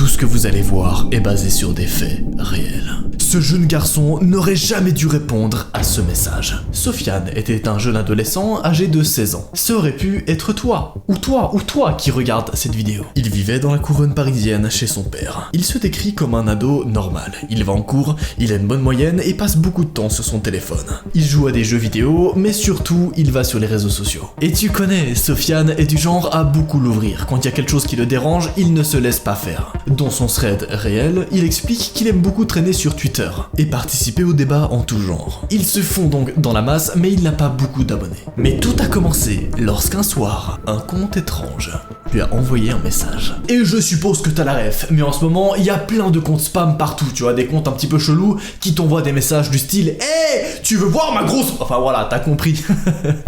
Tout ce que vous allez voir est basé sur des faits réels. Ce jeune garçon n'aurait jamais dû répondre à ce message. Sofiane était un jeune adolescent âgé de 16 ans. Ça aurait pu être toi qui regarde cette vidéo. Il vivait dans la couronne parisienne chez son père. Il se décrit comme un ado normal. Il va en cours, il a une bonne moyenne et passe beaucoup de temps sur son téléphone. Il joue à des jeux vidéo, mais surtout, il va sur les réseaux sociaux. Et tu connais, Sofiane est du genre à beaucoup l'ouvrir. Quand il y a quelque chose qui le dérange, il ne se laisse pas faire. Dans son thread réel, il explique qu'il aime beaucoup traîner sur Twitter et participer aux débats en tout genre. Il se fond donc dans la masse, mais il n'a pas beaucoup d'abonnés. Mais tout a commencé lorsqu'un soir, un compte étrange lui a envoyé un message. Et je suppose que t'as la ref, mais en ce moment, il y a plein de comptes spam partout, tu vois, des comptes un petit peu chelous qui t'envoient des messages du style « Hey, tu veux voir ma grosse... » Enfin voilà, t'as compris.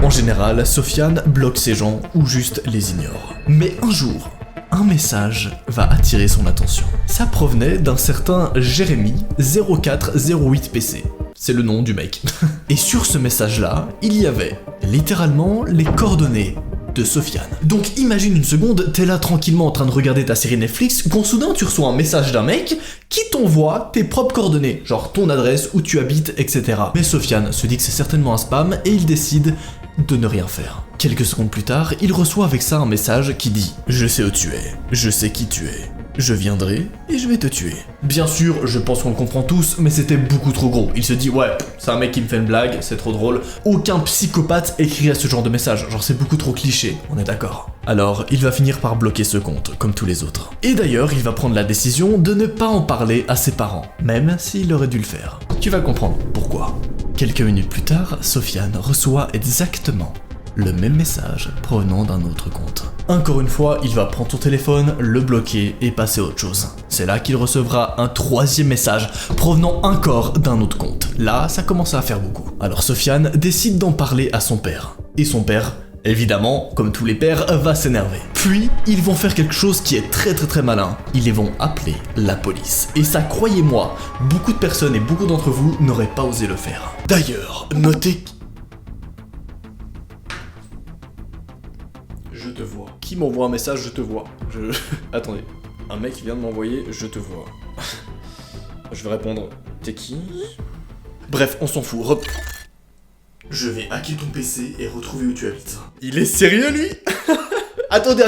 En général, Sofiane bloque ces gens ou juste les ignore. Mais un jour, un message va attirer son attention. Ça provenait d'un certain Jérémy 0408PC. C'est le nom du mec. Et sur ce message-là, il y avait littéralement les coordonnées de Sofiane. Donc imagine une seconde, t'es là tranquillement en train de regarder ta série Netflix, quand soudain tu reçois un message d'un mec qui t'envoie tes propres coordonnées, genre ton adresse, où tu habites, etc. Mais Sofiane se dit que c'est certainement un spam et il décide de ne rien faire. Quelques secondes plus tard, il reçoit avec ça un message qui dit « Je sais où tu es, je sais qui tu es. Je viendrai et je vais te tuer. » Bien sûr, je pense qu'on le comprend tous, mais c'était beaucoup trop gros. Il se dit, ouais, c'est un mec qui me fait une blague, c'est trop drôle. Aucun psychopathe écrirait ce genre de message, genre c'est beaucoup trop cliché, on est d'accord. Alors, il va finir par bloquer ce compte, comme tous les autres. Et d'ailleurs, il va prendre la décision de ne pas en parler à ses parents, même s'il aurait dû le faire. Tu vas comprendre pourquoi. Quelques minutes plus tard, Sofiane reçoit exactement le même message provenant d'un autre compte. Encore une fois, il va prendre son téléphone, le bloquer et passer à autre chose. C'est là qu'il recevra un troisième message provenant encore d'un autre compte. Là, ça commence à faire beaucoup. Alors Sofiane décide d'en parler à son père. Et son père, évidemment, comme tous les pères, va s'énerver. Puis, ils vont faire quelque chose qui est très malin. Ils vont appeler la police. Et ça, croyez-moi, beaucoup de personnes et beaucoup d'entre vous n'auraient pas osé le faire. D'ailleurs, notez... Je te vois. Qui m'envoie un message, je te vois. Attendez. Un mec vient de m'envoyer, je te vois. Je vais répondre, t'es qui? Bref, on s'en fout. Je vais hacker ton PC et retrouver où tu habites. Il est sérieux, lui? Attendez,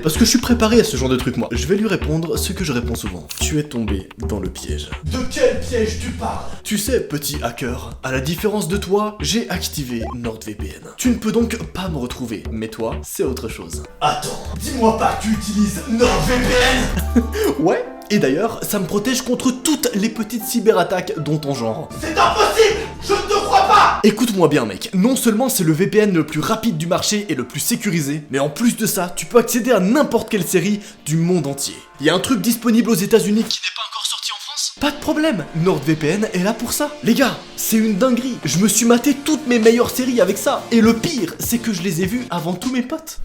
parce que je suis préparé à ce genre de truc, moi. Je vais lui répondre ce que je réponds souvent. Tu es tombé dans le piège. De quel piège tu parles? Tu sais, petit hacker, à la différence de toi, j'ai activé NordVPN. Tu ne peux donc pas me retrouver, mais toi, c'est autre chose. Attends, dis-moi pas que tu utilises NordVPN. Ouais. Et d'ailleurs, ça me protège contre toutes les petites cyberattaques dont ton genre. C'est impossible! Je ne te crois pas! Écoute-moi bien, mec. Non seulement c'est le VPN le plus rapide du marché et le plus sécurisé, mais en plus de ça, tu peux accéder à n'importe quelle série du monde entier. Il y a un truc disponible aux États-Unis qui n'est pas encore sorti en France? Pas de problème, NordVPN est là pour ça. Les gars, c'est une dinguerie. Je me suis maté toutes mes meilleures séries avec ça. Et le pire, c'est que je les ai vues avant tous mes potes.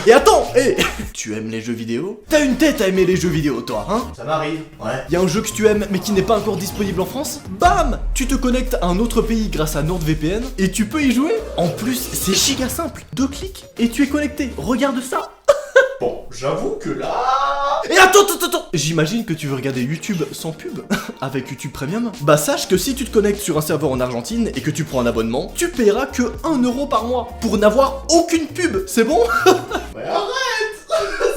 Et attends, tu aimes les jeux vidéo? T'as une tête à aimer les jeux vidéo, toi, hein? Ça m'arrive, ouais. Y'a un jeu que tu aimes mais qui n'est pas encore disponible en France? Bam! Tu te connectes à un autre pays grâce à NordVPN et tu peux y jouer? En plus, c'est giga simple. 2 clics et tu es connecté. Regarde ça. Bon, j'avoue que là... Et attends! J'imagine que tu veux regarder YouTube sans pub avec YouTube Premium. Bah sache que si tu te connectes sur un serveur en Argentine et que tu prends un abonnement, tu paieras que 1 € par mois pour n'avoir aucune pub, c'est bon? Mais arrête!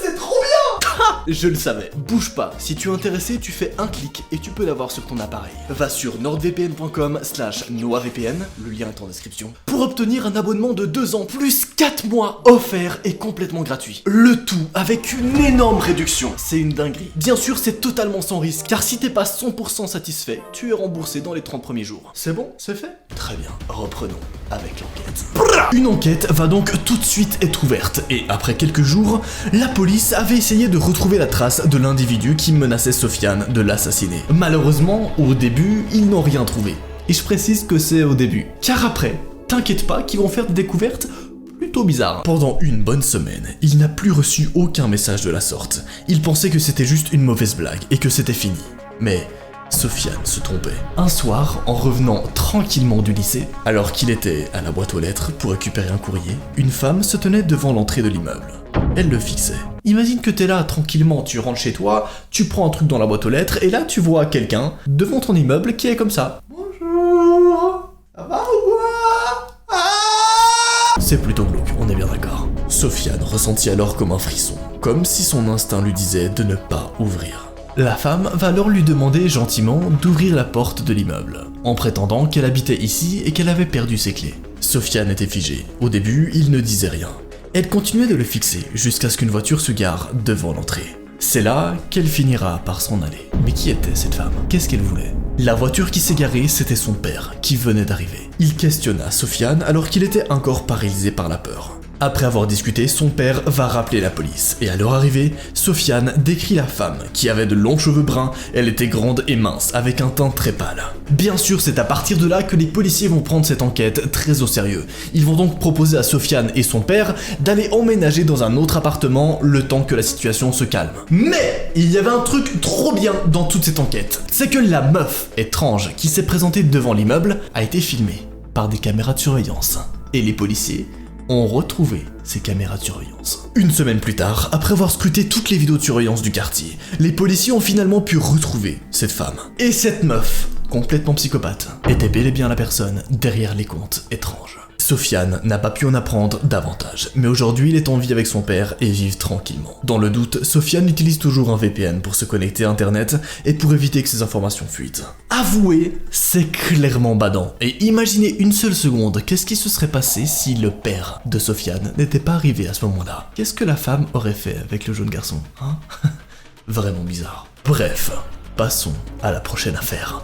C'est trop bien! Je le savais. Bouge pas. Si tu es intéressé, tu fais un clic et tu peux l'avoir sur ton appareil. Va sur nordvpn.com/noavpn, le lien est en description, pour obtenir un abonnement de 2 ans plus 4 mois offert et complètement gratuit. Le tout avec une énorme réduction. C'est une dinguerie. Bien sûr, c'est totalement sans risque, car si t'es pas 100% satisfait, tu es remboursé dans les 30 premiers jours. C'est bon? C'est fait? Très bien. Reprenons avec l'enquête. Une enquête va donc tout de suite être ouverte, et après quelques jours, la police avait essayé de retrouver la trace de l'individu qui menaçait Sofiane de l'assassiner. Malheureusement, au début, ils n'ont rien trouvé. Et je précise que c'est au début, car après, t'inquiète pas qu'ils vont faire des découvertes plutôt bizarres. Pendant une bonne semaine, il n'a plus reçu aucun message de la sorte. Il pensait que c'était juste une mauvaise blague et que c'était fini. Mais Sofiane se trompait. Un soir, en revenant tranquillement du lycée, alors qu'il était à la boîte aux lettres pour récupérer un courrier, une femme se tenait devant l'entrée de l'immeuble. elle le fixait. Imagine que t'es là tranquillement, tu rentres chez toi, tu prends un truc dans la boîte aux lettres et là tu vois quelqu'un devant ton immeuble qui est comme ça. Bonjour, ça va ou quoi? C'est plutôt glauque, on est bien d'accord. Sofiane ressentit alors comme un frisson, comme si son instinct lui disait de ne pas ouvrir. La femme va alors lui demander gentiment d'ouvrir la porte de l'immeuble, en prétendant qu'elle habitait ici et qu'elle avait perdu ses clés. Sofiane était figé. Au début, il ne disait rien. Elle continuait de le fixer jusqu'à ce qu'une voiture se gare devant l'entrée. C'est là qu'elle finira par s'en aller. Mais qui était cette femme? Qu'est-ce qu'elle voulait? La voiture qui s'est garée, c'était son père, qui venait d'arriver. Il questionna Sofiane alors qu'il était encore paralysé par la peur. Après avoir discuté, son père va rappeler la police, et à leur arrivée, Sofiane décrit la femme, qui avait de longs cheveux bruns, elle était grande et mince, avec un teint très pâle. Bien sûr, c'est à partir de là que les policiers vont prendre cette enquête très au sérieux. Ils vont donc proposer à Sofiane et son père d'aller emménager dans un autre appartement le temps que la situation se calme. Mais il y avait un truc trop bien dans toute cette enquête, c'est que la meuf étrange qui s'est présentée devant l'immeuble a été filmée par des caméras de surveillance. Et les policiers ont retrouvé ces caméras de surveillance. Une semaine plus tard, après avoir scruté toutes les vidéos de surveillance du quartier, les policiers ont finalement pu retrouver cette femme. Et cette meuf, complètement psychopathe, était bel et bien la personne derrière les comptes étranges. Sofiane n'a pas pu en apprendre davantage, mais aujourd'hui il est en vie avec son père et vit tranquillement. Dans le doute, Sofiane utilise toujours un VPN pour se connecter à internet et pour éviter que ses informations fuitent. Avouez, c'est clairement badant. Et imaginez une seule seconde, qu'est-ce qui se serait passé si le père de Sofiane n'était pas arrivé à ce moment-là? Qu'est-ce que la femme aurait fait avec le jeune garçon, hein? Vraiment bizarre. Bref, passons à la prochaine affaire.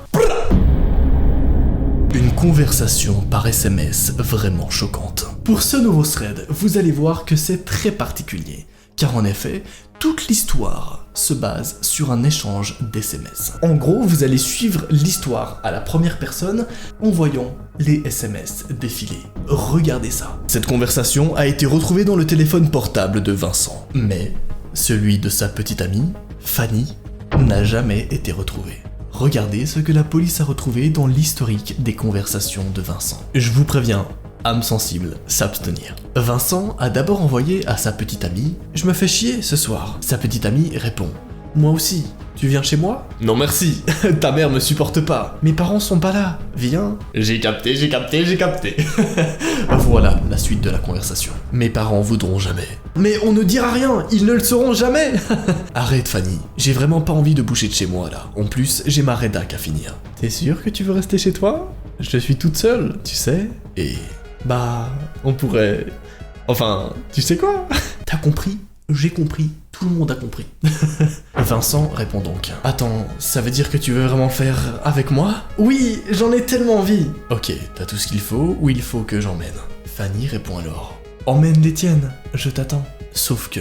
Une conversation par SMS vraiment choquante. Pour ce nouveau thread, vous allez voir que c'est très particulier, car en effet, toute l'histoire se base sur un échange d'SMS. En gros, vous allez suivre l'histoire à la première personne en voyant les SMS défiler. Regardez ça. Cette conversation a été retrouvée dans le téléphone portable de Vincent, mais celui de sa petite amie, Fanny, n'a jamais été retrouvé. Regardez ce que la police a retrouvé dans l'historique des conversations de Vincent. Je vous préviens, âme sensible, s'abstenir. Vincent a d'abord envoyé à sa petite amie « Je me fais chier ce soir ». Sa petite amie répond « Moi aussi, tu viens chez moi ?»« Non merci, ta mère me supporte pas. Mes parents sont pas là, viens. » J'ai capté. Voilà la suite de la conversation. Mes parents voudront jamais. Mais on ne dira rien, ils ne le sauront jamais. Arrête Fanny, j'ai vraiment pas envie de bouger de chez moi là. En plus, j'ai ma rédac à finir. T'es sûr que tu veux rester chez toi? Je suis toute seule, tu sais. Et bah, on pourrait... Enfin, tu sais quoi? T'as compris? J'ai compris. Tout le monde a compris. Vincent répond donc. Attends, ça veut dire que tu veux vraiment le faire avec moi? Oui, j'en ai tellement envie. Ok, t'as tout ce qu'il faut ou il faut que j'emmène? Fanny répond alors. Emmène les tiennes, je t'attends. Sauf que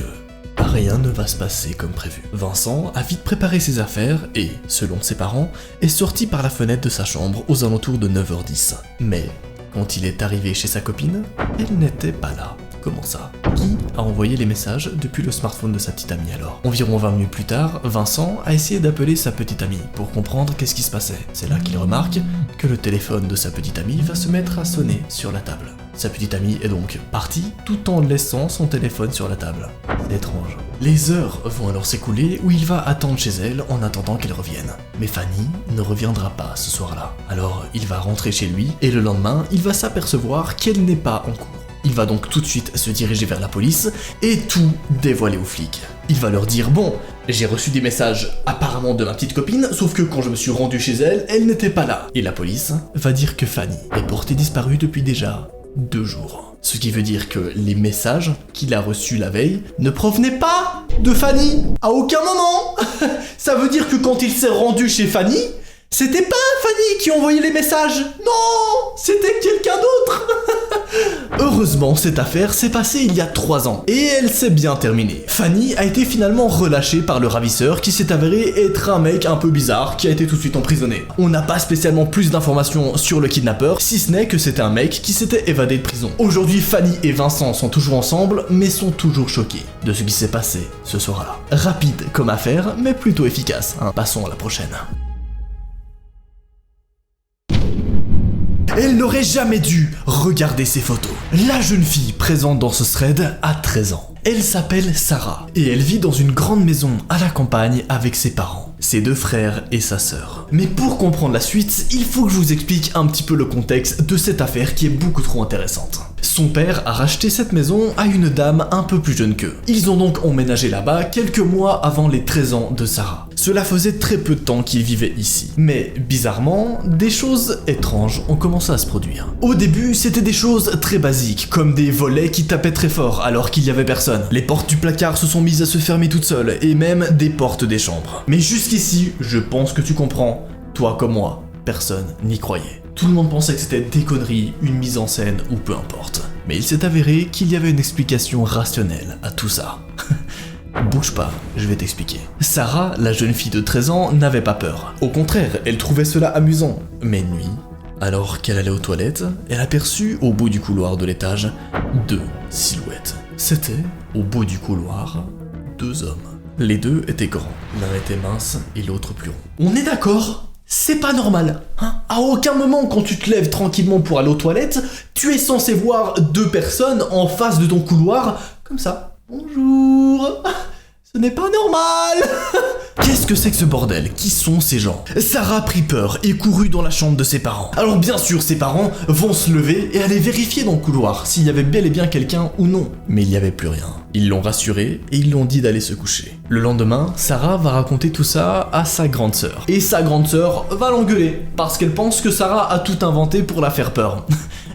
rien ne va se passer comme prévu. Vincent a vite préparé ses affaires et, selon ses parents, est sorti par la fenêtre de sa chambre aux alentours de 9h10. Mais, quand il est arrivé chez sa copine, elle n'était pas là. Comment ça? Qui a envoyé les messages depuis le smartphone de sa petite amie alors? Environ 20 minutes plus tard, Vincent a essayé d'appeler sa petite amie pour comprendre qu'est-ce qui se passait. C'est là qu'il remarque que le téléphone de sa petite amie va se mettre à sonner sur la table. Sa petite amie est donc partie tout en laissant son téléphone sur la table. C'est étrange. Les heures vont alors s'écouler où il va attendre chez elle en attendant qu'elle revienne. Mais Fanny ne reviendra pas ce soir-là. Alors il va rentrer chez lui et le lendemain, il va s'apercevoir qu'elle n'est pas en cours. Il va donc tout de suite se diriger vers la police et tout dévoiler aux flics. Il va leur dire « Bon, j'ai reçu des messages apparemment de ma petite copine, sauf que quand je me suis rendu chez elle, elle n'était pas là. » Et la police va dire que Fanny est portée disparue depuis déjà 2 jours. Ce qui veut dire que les messages qu'il a reçus la veille ne provenaient pas de Fanny. À aucun moment. Ça veut dire que quand il s'est rendu chez Fanny, c'était pas Fanny qui envoyait les messages. Non, c'était quelqu'un d'autre. Heureusement, cette affaire s'est passée il y a 3 ans, et elle s'est bien terminée. Fanny a été finalement relâchée par le ravisseur qui s'est avéré être un mec un peu bizarre qui a été tout de suite emprisonné. On n'a pas spécialement plus d'informations sur le kidnappeur, si ce n'est que c'était un mec qui s'était évadé de prison. Aujourd'hui, Fanny et Vincent sont toujours ensemble, mais sont toujours choqués de ce qui s'est passé ce soir-là. Rapide comme affaire, mais plutôt efficace. Passons à la prochaine. Elle n'aurait jamais dû regarder ces photos. La jeune fille présente dans ce thread a 13 ans. Elle s'appelle Sarah et elle vit dans une grande maison à la campagne avec ses parents, ses 2 frères et sa sœur. Mais pour comprendre la suite, il faut que je vous explique un petit peu le contexte de cette affaire qui est beaucoup trop intéressante. Son père a racheté cette maison à une dame un peu plus jeune qu'eux. Ils ont donc emménagé là-bas quelques mois avant les 13 ans de Sarah. Cela faisait très peu de temps qu'ils vivaient ici. Mais bizarrement, des choses étranges ont commencé à se produire. Au début, c'était des choses très basiques, comme des volets qui tapaient très fort alors qu'il y avait personne. Les portes du placard se sont mises à se fermer toutes seules, et même des portes des chambres. Mais jusqu'ici, je pense que tu comprends, toi comme moi, personne n'y croyait. Tout le monde pensait que c'était des conneries, une mise en scène ou peu importe. Mais il s'est avéré qu'il y avait une explication rationnelle à tout ça. Bouge pas, je vais t'expliquer. Sarah, la jeune fille de 13 ans, n'avait pas peur. Au contraire, elle trouvait cela amusant. Mais une nuit, alors qu'elle allait aux toilettes, elle aperçut au bout du couloir de l'étage 2 silhouettes. C'était, au bout du couloir, 2 hommes. Les 2 étaient grands, l'un était mince et l'autre plus rond. On est d'accord ? C'est pas normal, hein? À aucun moment quand tu te lèves tranquillement pour aller aux toilettes, tu es censé voir 2 personnes en face de ton couloir, comme ça. Bonjour. Ce n'est pas normal. Qu'est-ce que c'est que ce bordel? Qui sont ces gens? Sarah prit peur et courut dans la chambre de ses parents. Alors bien sûr, ses parents vont se lever et aller vérifier dans le couloir s'il y avait bel et bien quelqu'un ou non. Mais il n'y avait plus rien. Ils l'ont rassurée et ils lui ont dit d'aller se coucher. Le lendemain, Sarah va raconter tout ça à sa grande sœur. Et sa grande sœur va l'engueuler parce qu'elle pense que Sarah a tout inventé pour la faire peur.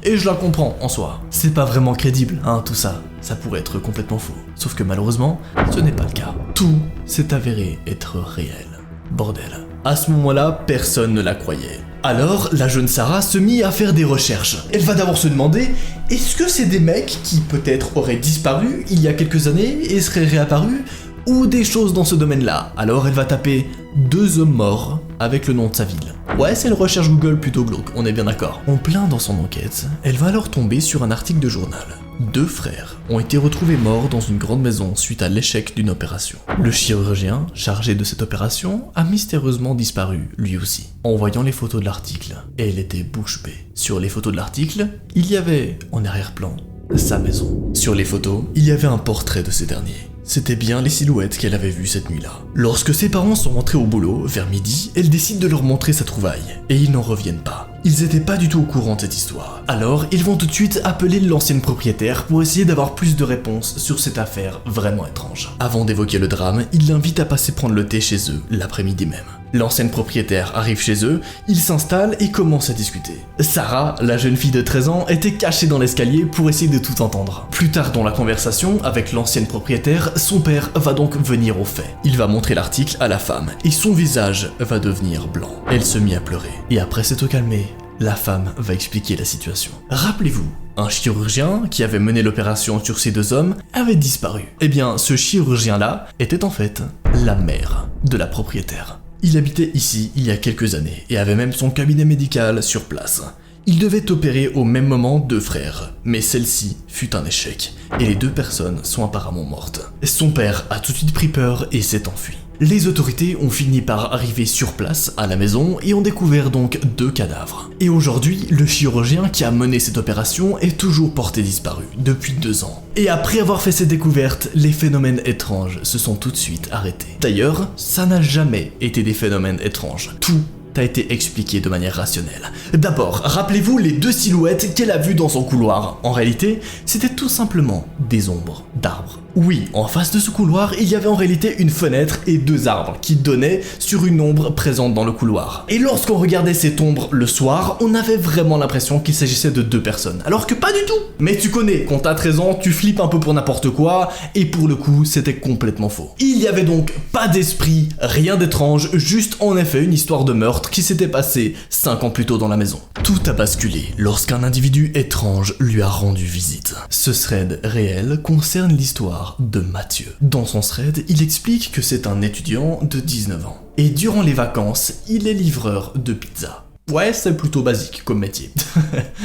Et je la comprends en soi. C'est pas vraiment crédible, hein, tout ça. Ça pourrait être complètement faux. Sauf que malheureusement, ce n'est pas le cas. Tout s'est avéré être réel. Bordel. À ce moment-là, personne ne la croyait. Alors, la jeune Sarah se mit à faire des recherches. Elle va d'abord se demander, est-ce que c'est des mecs qui peut-être auraient disparu il y a quelques années et seraient réapparus, ou des choses dans ce domaine-là? Alors elle va taper 2 hommes morts avec le nom de sa ville. Ouais, c'est une recherche Google plutôt glauque, on est bien d'accord. En plein dans son enquête, elle va alors tomber sur un article de journal. 2 frères ont été retrouvés morts dans une grande maison suite à l'échec d'une opération. Le chirurgien chargé de cette opération a mystérieusement disparu, lui aussi. En voyant les photos de l'article, elle était bouche bée. Sur les photos de l'article, il y avait, en arrière-plan, sa maison. Sur les photos, il y avait un portrait de ces derniers. C'était bien les silhouettes qu'elle avait vues cette nuit-là. Lorsque ses parents sont rentrés au boulot, vers midi, elle décide de leur montrer sa trouvaille. Et ils n'en reviennent pas. Ils étaient pas du tout au courant de cette histoire. Alors, ils vont tout de suite appeler l'ancienne propriétaire pour essayer d'avoir plus de réponses sur cette affaire vraiment étrange. Avant d'évoquer le drame, ils l'invitent à passer prendre le thé chez eux, l'après-midi même. L'ancienne propriétaire arrive chez eux, ils s'installent et commencent à discuter. Sarah, la jeune fille de 13 ans, était cachée dans l'escalier pour essayer de tout entendre. Plus tard dans la conversation, avec l'ancienne propriétaire, son père va donc venir au fait. Il va montrer l'article à la femme, et son visage va devenir blanc. Elle se mit à pleurer. Et après s'être calmée, la femme va expliquer la situation. Rappelez-vous, un chirurgien qui avait mené l'opération sur ces 2 hommes avait disparu. Eh bien, ce chirurgien-là était en fait la mère de la propriétaire. Il habitait ici il y a quelques années et avait même son cabinet médical sur place. Il devait opérer au même moment 2 frères, mais celle-ci fut un échec et les 2 personnes sont apparemment mortes. Son père a tout de suite pris peur et s'est enfui. Les autorités ont fini par arriver sur place, à la maison, et ont découvert donc 2 cadavres. Et aujourd'hui, le chirurgien qui a mené cette opération est toujours porté disparu, depuis 2 ans. Et après avoir fait cette découverte, les phénomènes étranges se sont tout de suite arrêtés. D'ailleurs, ça n'a jamais été des phénomènes étranges. Tout a été expliqué de manière rationnelle. D'abord, rappelez-vous les 2 silhouettes qu'elle a vues dans son couloir. En réalité, c'était tout simplement des ombres d'arbres. Oui, en face de ce couloir, il y avait en réalité une fenêtre et 2 arbres qui donnaient sur une ombre présente dans le couloir. Et lorsqu'on regardait cette ombre le soir, on avait vraiment l'impression qu'il s'agissait de 2 personnes, alors que pas du tout. Mais tu connais, quand t'as 13 ans, tu flippes un peu pour n'importe quoi, et pour le coup, c'était complètement faux. Il y avait donc pas d'esprit, rien d'étrange, juste en effet une histoire de meurtre qui s'était passée 5 ans plus tôt dans la maison. Tout a basculé lorsqu'un individu étrange lui a rendu visite. Ce thread réel concerne l'histoire de Mathieu. Dans son thread, il explique que c'est un étudiant de 19 ans. Et durant les vacances, il est livreur de pizza. Ouais, c'est plutôt basique comme métier.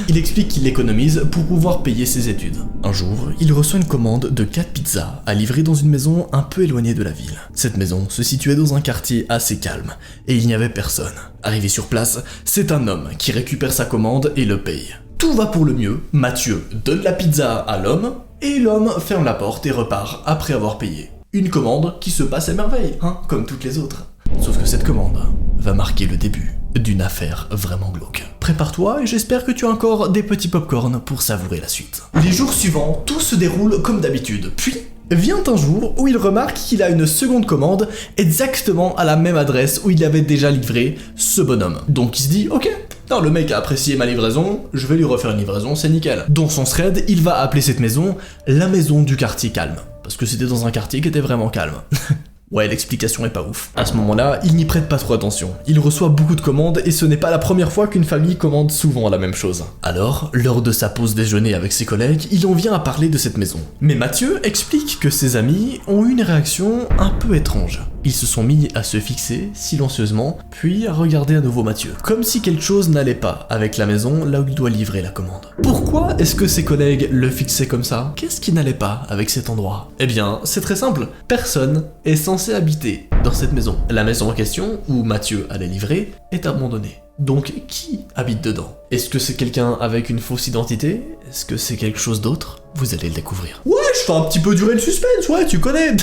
Il explique qu'il économise pour pouvoir payer ses études. Un jour, il reçoit une commande de 4 pizzas à livrer dans une maison un peu éloignée de la ville. Cette maison se situait dans un quartier assez calme, et il n'y avait personne. Arrivé sur place, c'est un homme qui récupère sa commande et le paye. Tout va pour le mieux, Mathieu donne la pizza à l'homme, et l'homme ferme la porte et repart après avoir payé. Une commande qui se passe à merveille, comme toutes les autres. Sauf que cette commande va marquer le début d'une affaire vraiment glauque. Prépare-toi et j'espère que tu as encore des petits pop-corn pour savourer la suite. Les jours suivants, tout se déroule comme d'habitude, puis vient un jour où il remarque qu'il a une seconde commande exactement à la même adresse où il avait déjà livré ce bonhomme. Donc il se dit, ok, non, le mec a apprécié ma livraison, je vais lui refaire une livraison, c'est nickel. Dans son thread, il va appeler cette maison la maison du quartier calme, parce que c'était dans un quartier qui était vraiment calme. Ouais, l'explication est pas ouf. À ce moment-là, il n'y prête pas trop attention. Il reçoit beaucoup de commandes et ce n'est pas la première fois qu'une famille commande souvent la même chose. Alors, lors de sa pause déjeuner avec ses collègues, il en vient à parler de cette maison. Mais Mathieu explique que ses amis ont eu une réaction un peu étrange. Ils se sont mis à se fixer silencieusement, puis à regarder à nouveau Mathieu, comme si quelque chose n'allait pas avec la maison là où il doit livrer la commande. Pourquoi est-ce que ses collègues le fixaient comme ça? Qu'est-ce qui n'allait pas avec cet endroit? Eh bien, c'est très simple. Personne est censé habiter dans cette maison. La maison en question, où Mathieu allait livrer, est abandonnée. Donc, qui habite dedans? Est-ce que c'est quelqu'un avec une fausse identité? Est-ce que c'est quelque chose d'autre? Vous allez le découvrir. Ouais, je fais un petit peu durer le suspense, ouais, tu connais.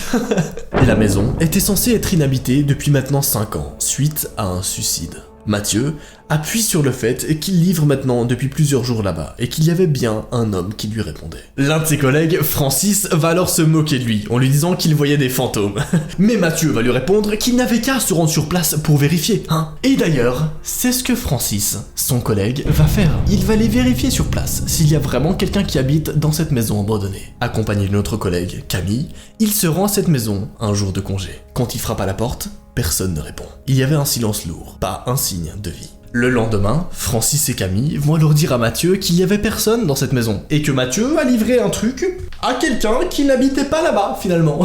La maison était censée être inhabitée depuis maintenant 5 ans, suite à un suicide. Mathieu appuie sur le fait qu'il livre maintenant depuis plusieurs jours là-bas et qu'il y avait bien un homme qui lui répondait. L'un de ses collègues, Francis, va alors se moquer de lui en lui disant qu'il voyait des fantômes. Mais Mathieu va lui répondre qu'il n'avait qu'à se rendre sur place pour vérifier, Et d'ailleurs, c'est ce que Francis, son collègue, va faire. Il va aller vérifier sur place s'il y a vraiment quelqu'un qui habite dans cette maison abandonnée. Accompagné de notre collègue, Camille, il se rend à cette maison un jour de congé. Quand il frappe à la porte, personne ne répond. Il y avait un silence lourd, pas un signe de vie. Le lendemain, Francis et Camille vont alors dire à Mathieu qu'il y avait personne dans cette maison et que Mathieu a livré un truc à quelqu'un qui n'habitait pas là-bas finalement.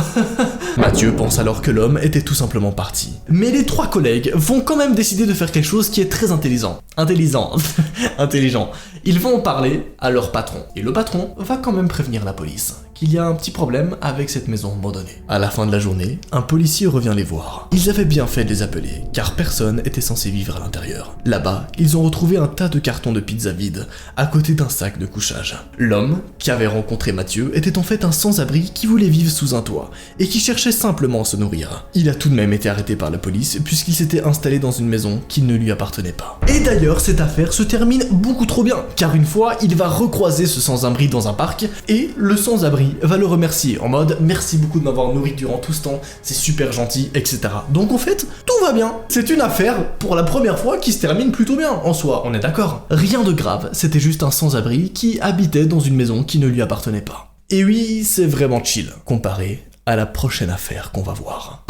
Mathieu pense alors que l'homme était tout simplement parti. Mais les 3 collègues vont quand même décider de faire quelque chose qui est très intelligent. Intelligent. Ils vont en parler à leur patron. Et le patron va quand même prévenir la police qu'il y a un petit problème avec cette maison abandonnée. À la fin de la journée, un policier revient les voir. Ils avaient bien fait de les appeler, car personne était censé vivre à l'intérieur. Là-bas, ils ont retrouvé un tas de cartons de pizza vides, à côté d'un sac de couchage. L'homme, qui avait rencontré Mathieu, était en fait un sans-abri qui voulait vivre sous un toit, et qui cherchait simplement à se nourrir. Il a tout de même été arrêté par la police, puisqu'il s'était installé dans une maison qui ne lui appartenait pas. Et d'ailleurs, cette affaire se termine beaucoup trop bien, car une fois, il va recroiser ce sans-abri dans un parc, et le sans-abri va le remercier en mode merci beaucoup de m'avoir nourri durant tout ce temps, c'est super gentil, etc. Donc en fait, tout va bien. C'est une affaire, pour la première fois, qui se termine plutôt bien, en soi, on est d'accord. Rien de grave, c'était juste un sans-abri qui habitait dans une maison qui ne lui appartenait pas. Et oui, c'est vraiment chill, comparé à la prochaine affaire qu'on va voir.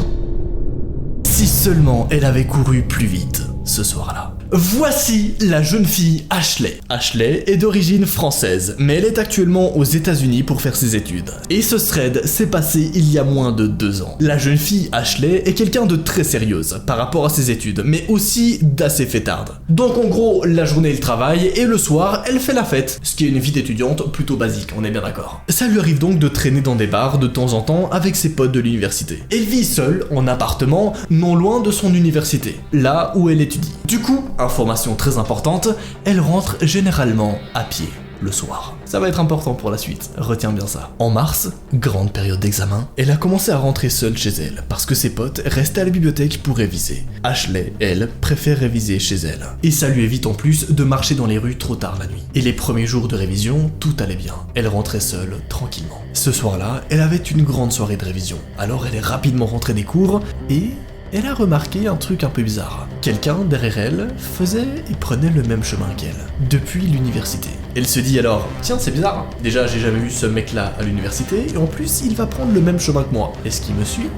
Si seulement elle avait couru plus vite ce soir-là. Voici la jeune fille Ashley. Ashley est d'origine française, mais elle est actuellement aux États-Unis pour faire ses études. Et ce thread s'est passé il y a moins de 2 ans. La jeune fille Ashley est quelqu'un de très sérieuse par rapport à ses études, mais aussi d'assez fêtarde. Donc en gros, la journée elle travaille et le soir elle fait la fête, ce qui est une vie d'étudiante plutôt basique, on est bien d'accord. Ça lui arrive donc de traîner dans des bars de temps en temps avec ses potes de l'université. Elle vit seule en appartement, non loin de son université, là où elle étudie. Du coup, information très importante, elle rentre généralement à pied le soir. Ça va être important pour la suite, retiens bien ça. En mars, grande période d'examen, elle a commencé à rentrer seule chez elle, parce que ses potes restaient à la bibliothèque pour réviser. Ashley, elle, préfère réviser chez elle. Et ça lui évite en plus de marcher dans les rues trop tard la nuit. Et les premiers jours de révision, tout allait bien. Elle rentrait seule, tranquillement. Ce soir-là, elle avait une grande soirée de révision. Alors elle est rapidement rentrée des cours, et elle a remarqué un truc un peu bizarre. Quelqu'un derrière elle faisait et prenait le même chemin qu'elle, depuis l'université. Elle se dit alors, tiens c'est bizarre, déjà j'ai jamais vu ce mec là à l'université, et en plus il va prendre le même chemin que moi. Est-ce qu'il me suit?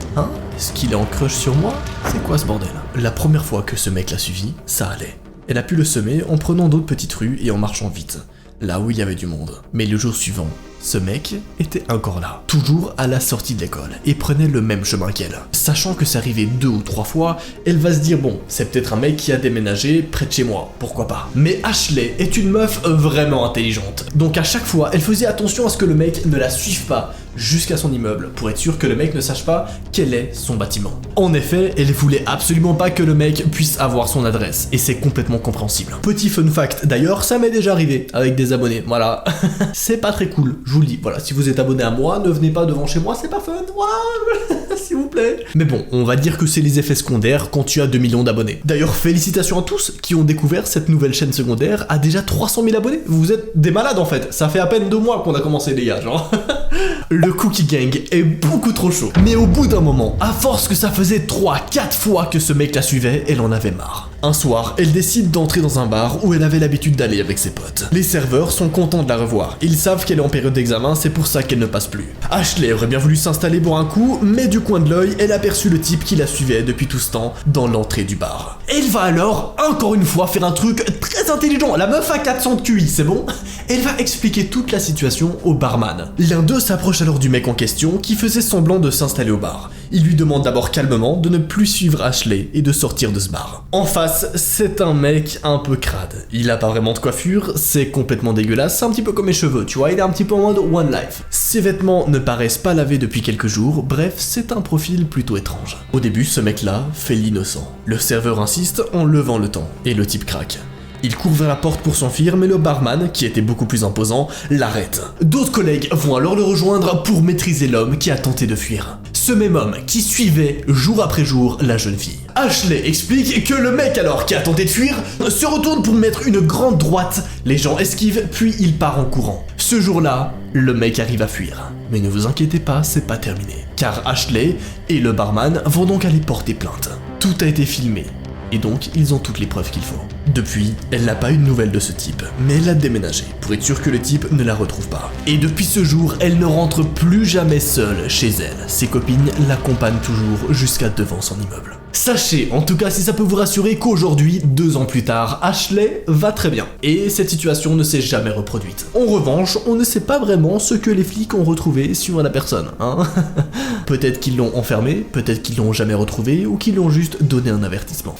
Est-ce qu'il est en crush sur moi? C'est quoi ce bordel? La première fois que ce mec l'a suivi, ça allait. Elle a pu le semer en prenant d'autres petites rues et en marchant vite, là où il y avait du monde. Mais le jour suivant, Ce mec était encore là, toujours à la sortie de l'école, et prenait le même chemin qu'elle. Sachant que c'est arrivé 2 ou 3 fois, elle va se dire bon, c'est peut-être un mec qui a déménagé près de chez moi, pourquoi pas. Mais Ashley est une meuf vraiment intelligente, donc à chaque fois, elle faisait attention à ce que le mec ne la suive pas jusqu'à son immeuble, pour être sûr que le mec ne sache pas quel est son bâtiment. En effet, elle voulait absolument pas que le mec puisse avoir son adresse, et c'est complètement compréhensible. Petit fun fact, d'ailleurs, ça m'est déjà arrivé avec des abonnés, voilà. C'est pas très cool, je vous le dis, voilà, si vous êtes abonné à moi, ne venez pas devant chez moi, c'est pas fun, voilà, s'il vous plaît. Mais bon, on va dire que c'est les effets secondaires quand tu as 2 millions d'abonnés. D'ailleurs, félicitations à tous qui ont découvert cette nouvelle chaîne secondaire à déjà 300 000 abonnés. Vous êtes des malades en fait, ça fait à peine 2 mois qu'on a commencé les gars, genre. Le Cookie Gang est beaucoup trop chaud. Mais au bout d'un moment, à force que ça faisait 3-4 fois que ce mec la suivait, elle en avait marre. Un soir, elle décide d'entrer dans un bar où elle avait l'habitude d'aller avec ses potes. Les serveurs sont contents de la revoir. Ils savent qu'elle est en période d'examen, c'est pour ça qu'elle ne passe plus. Ashley aurait bien voulu s'installer pour un coup, mais du coin de l'œil, elle aperçut le type qui la suivait depuis tout ce temps dans l'entrée du bar. Elle va alors, encore une fois, faire un truc très intelligent. La meuf a 400 de QI, c'est bon? Elle va expliquer toute la situation au barman. L'un d'eux s'approche alors du mec en question qui faisait semblant de s'installer au bar. Il lui demande d'abord calmement de ne plus suivre Ashley et de sortir de ce bar. En face, c'est un mec un peu crade. Il a pas vraiment de coiffure, c'est complètement dégueulasse, c'est un petit peu comme mes cheveux, tu vois, il est un petit peu en mode One Life. Ses vêtements ne paraissent pas lavés depuis quelques jours, bref, c'est un profil plutôt étrange. Au début, ce mec-là fait l'innocent. Le serveur insiste en levant le temps, et le type craque. Il court vers la porte pour s'enfuir, mais le barman, qui était beaucoup plus imposant, l'arrête. D'autres collègues vont alors le rejoindre pour maîtriser l'homme qui a tenté de fuir. Ce même homme qui suivait jour après jour la jeune fille. Ashley explique que le mec alors qui a tenté de fuir se retourne pour mettre une grande droite, les gens esquivent puis il part en courant. Ce jour-là, le mec arrive à fuir. Mais ne vous inquiétez pas, c'est pas terminé. Car Ashley et le barman vont donc aller porter plainte. Tout a été filmé. Et donc, ils ont toutes les preuves qu'il faut. Depuis, elle n'a pas eu de nouvelles de ce type, mais elle a déménagé, pour être sûre que le type ne la retrouve pas. Et depuis ce jour, elle ne rentre plus jamais seule chez elle. Ses copines l'accompagnent toujours jusqu'à devant son immeuble. Sachez, en tout cas si ça peut vous rassurer, qu'aujourd'hui, 2 ans plus tard, Ashley va très bien. Et cette situation ne s'est jamais reproduite. En revanche, on ne sait pas vraiment ce que les flics ont retrouvé sur la personne, hein. Peut-être qu'ils l'ont enfermée, peut-être qu'ils l'ont jamais retrouvée, ou qu'ils lui ont juste donné un avertissement.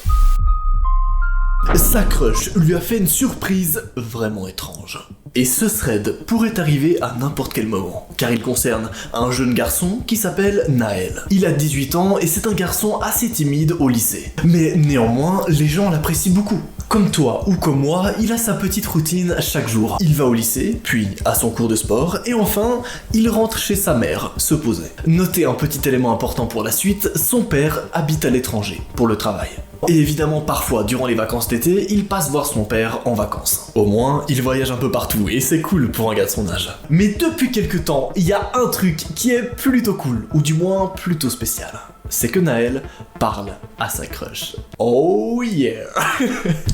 Sa crush lui a fait une surprise vraiment étrange. Et ce thread pourrait arriver à n'importe quel moment, car il concerne un jeune garçon qui s'appelle Naël. Il a 18 ans et c'est un garçon assez timide au lycée. Mais néanmoins, les gens l'apprécient beaucoup. Comme toi ou comme moi, il a sa petite routine chaque jour. Il va au lycée, puis à son cours de sport, et enfin, il rentre chez sa mère, se poser. Notez un petit élément important pour la suite, son père habite à l'étranger, pour le travail. Et évidemment, parfois, durant les vacances d'été, il passe voir son père en vacances. Au moins, il voyage un peu partout, et c'est cool pour un gars de son âge. Mais depuis quelques temps, il y a un truc qui est plutôt cool, ou du moins plutôt spécial. C'est que Naël parle à sa crush. Oh yeah.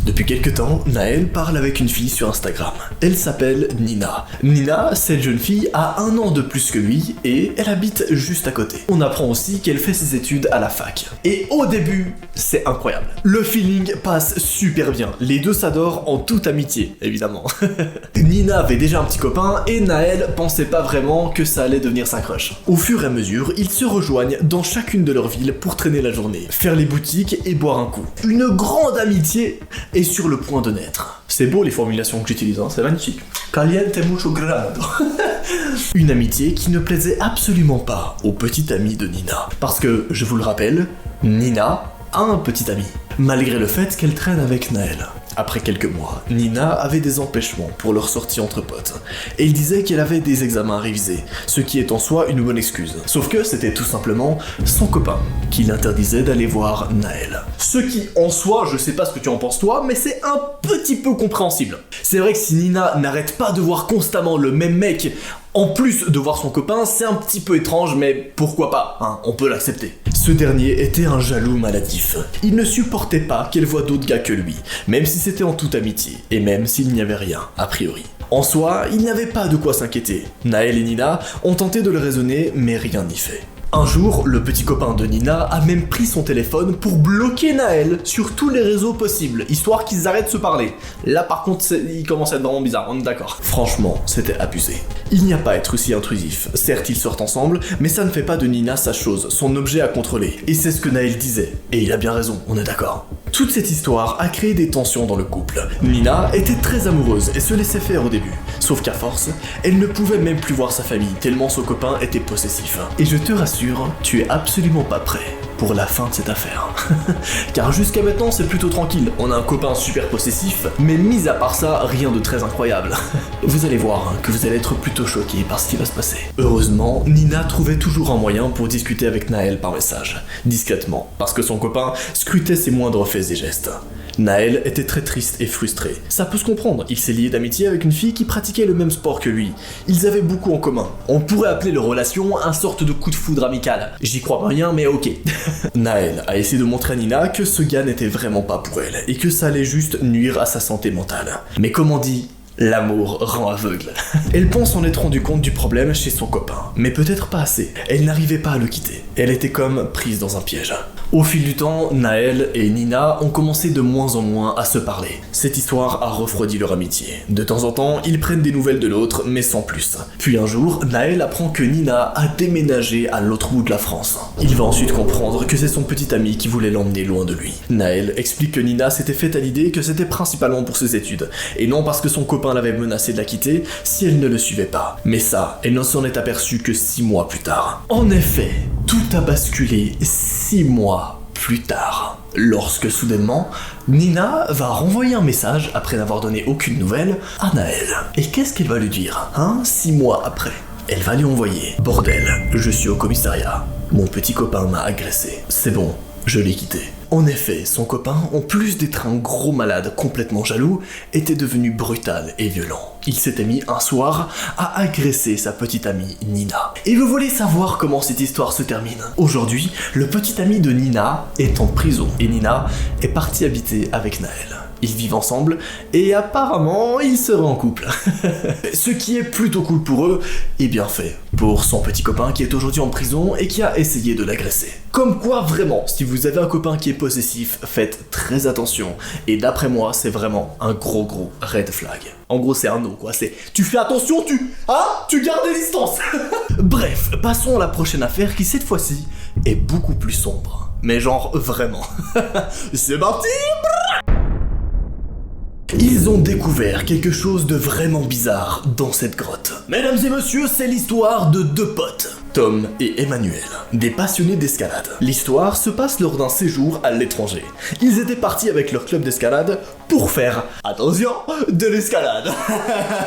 Depuis quelques temps, Naël parle avec une fille sur Instagram. Elle s'appelle Nina. Nina, cette jeune fille, a 1 an de plus que lui et elle habite juste à côté. On apprend aussi qu'elle fait ses études à la fac. Et au début, c'est incroyable. Le feeling passe super bien. Les deux s'adorent en toute amitié, évidemment. Nina avait déjà un petit copain et Naël pensait pas vraiment que ça allait devenir sa crush. Au fur et à mesure, ils se rejoignent dans chacune de leurs villes pour traîner la journée, faire les boutiques et boire un coup. Une grande amitié est sur le point de naître. C'est beau les formulations que j'utilise, hein, c'est magnifique. Caliente mucho grado. Une amitié qui ne plaisait absolument pas au petit ami de Nina. Parce que, je vous le rappelle, Nina a un petit ami, malgré le fait qu'elle traîne avec Naël. Après quelques mois, Nina avait des empêchements pour leur sortie entre potes, et il disait qu'elle avait des examens à réviser, ce qui est en soi une bonne excuse. Sauf que c'était tout simplement son copain qui l'interdisait d'aller voir Naël. Ce qui, en soi, je sais pas ce que tu en penses toi, mais c'est un petit peu compréhensible. C'est vrai que si Nina n'arrête pas de voir constamment le même mec, en plus de voir son copain, c'est un petit peu étrange, mais pourquoi pas, hein, on peut l'accepter. Ce dernier était un jaloux maladif. Il ne supportait pas qu'elle voie d'autres gars que lui, même si c'était en toute amitié, et même s'il n'y avait rien, a priori. En soi, il n'y avait pas de quoi s'inquiéter. Naël et Nina ont tenté de le raisonner, mais rien n'y fait. Un jour, le petit copain de Nina a même pris son téléphone pour bloquer Naël sur tous les réseaux possibles, histoire qu'ils arrêtent de se parler. Là par contre, il commence à être vraiment bizarre, on est d'accord. Franchement, c'était abusé. Il n'y a pas à être aussi intrusif. Certes, ils sortent ensemble, mais ça ne fait pas de Nina sa chose, son objet à contrôler. Et c'est ce que Naël disait. Et il a bien raison, on est d'accord. Toute cette histoire a créé des tensions dans le couple. Nina était très amoureuse et se laissait faire au début. Sauf qu'à force, elle ne pouvait même plus voir sa famille, tellement son copain était possessif. Et je te rassure, tu es absolument pas prêt pour la fin de cette affaire. Car jusqu'à maintenant, c'est plutôt tranquille. On a un copain super possessif, mais mis à part ça, rien de très incroyable. Vous allez voir que vous allez être plutôt choqués par ce qui va se passer. Heureusement, Nina trouvait toujours un moyen pour discuter avec Naël par message, discrètement, parce que son copain scrutait ses moindres faits et gestes. Naël était très triste et frustré. Ça peut se comprendre, il s'est lié d'amitié avec une fille qui pratiquait le même sport que lui. Ils avaient beaucoup en commun. On pourrait appeler leur relation un sorte de coup de foudre amical. J'y crois pas rien, mais ok. Naël a essayé de montrer à Nina que ce gars n'était vraiment pas pour elle, et que ça allait juste nuire à sa santé mentale. Mais comme on dit, l'amour rend aveugle. Elle pense en être rendu compte du problème chez son copain, mais peut-être pas assez. Elle n'arrivait pas à le quitter. Elle était comme prise dans un piège. Au fil du temps, Naël et Nina ont commencé de moins en moins à se parler. Cette histoire a refroidi leur amitié. De temps en temps, ils prennent des nouvelles de l'autre, mais sans plus. Puis un jour, Naël apprend que Nina a déménagé à l'autre bout de la France. Il va ensuite comprendre que c'est son petit ami qui voulait l'emmener loin de lui. Naël explique que Nina s'était faite à l'idée que c'était principalement pour ses études, et non parce que son copain l'avait menacé de la quitter si elle ne le suivait pas. Mais ça, elle ne s'en est aperçue que 6 mois plus tard. En effet, tout a basculé 6 mois plus tard, lorsque soudainement, Nina va renvoyer un message après n'avoir donné aucune nouvelle à Naël. Et qu'est-ce qu'elle va lui dire, 6 mois après? Elle va lui envoyer: bordel, je suis au commissariat. Mon petit copain m'a agressé. C'est bon, je l'ai quitté. En effet, son copain, en plus d'être un gros malade complètement jaloux, était devenu brutal et violent. Il s'était mis un soir à agresser sa petite amie Nina. Et vous voulez savoir comment cette histoire se termine? Aujourd'hui, le petit ami de Nina est en prison et Nina est partie habiter avec Naël. Ils vivent ensemble et apparemment ils seraient en couple. Ce qui est plutôt cool pour eux et bien fait pour son petit copain qui est aujourd'hui en prison et qui a essayé de l'agresser. Comme quoi vraiment, si vous avez un copain qui est possessif, faites très attention. Et d'après moi, c'est vraiment un gros red flag. En gros, c'est un no quoi, c'est tu fais attention, tu gardes des distances. Bref, passons à la prochaine affaire qui cette fois-ci est beaucoup plus sombre. Mais genre vraiment. C'est parti. Ils ont découvert quelque chose de vraiment bizarre dans cette grotte. Mesdames et messieurs, c'est l'histoire de 2 potes, Tom et Emmanuel, des passionnés d'escalade. L'histoire se passe lors d'un séjour à l'étranger. Ils étaient partis avec leur club d'escalade pour faire, attention, de l'escalade.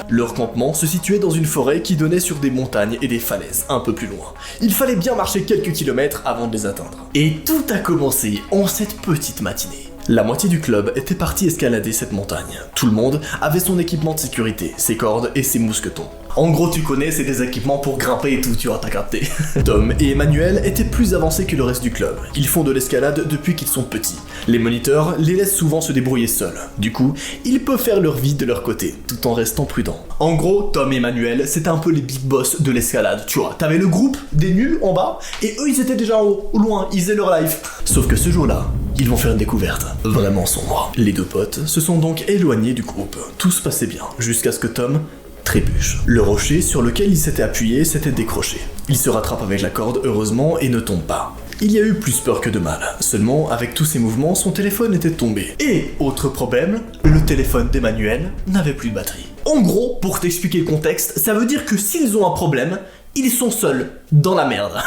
Leur campement se situait dans une forêt qui donnait sur des montagnes et des falaises un peu plus loin. Il fallait bien marcher quelques kilomètres avant de les atteindre. Et tout a commencé en cette petite matinée. La moitié du club était partie escalader cette montagne. Tout le monde avait son équipement de sécurité, ses cordes et ses mousquetons. En gros, tu connais, c'est des équipements pour grimper et tout, tu vois, t'as capté. Tom et Emmanuel étaient plus avancés que le reste du club. Ils font de l'escalade depuis qu'ils sont petits. Les moniteurs les laissent souvent se débrouiller seuls. Du coup, ils peuvent faire leur vie de leur côté, tout en restant prudents. En gros, Tom et Emmanuel, c'était un peu les big boss de l'escalade, tu vois. T'avais le groupe des nuls en bas, et eux, ils étaient déjà en haut, au loin, ils faisaient leur life. Sauf que ce jour-là, ils vont faire une découverte vraiment sombre. Les 2 potes se sont donc éloignés du groupe. Tout se passait bien, jusqu'à ce que Tom trébuche. Le rocher sur lequel il s'était appuyé s'était décroché. Il se rattrape avec la corde, heureusement, et ne tombe pas. Il y a eu plus peur que de mal. Seulement, avec tous ces mouvements, son téléphone était tombé. Et, autre problème, le téléphone d'Emmanuel n'avait plus de batterie. En gros, pour t'expliquer le contexte, ça veut dire que s'ils ont un problème, ils sont seuls, dans la merde.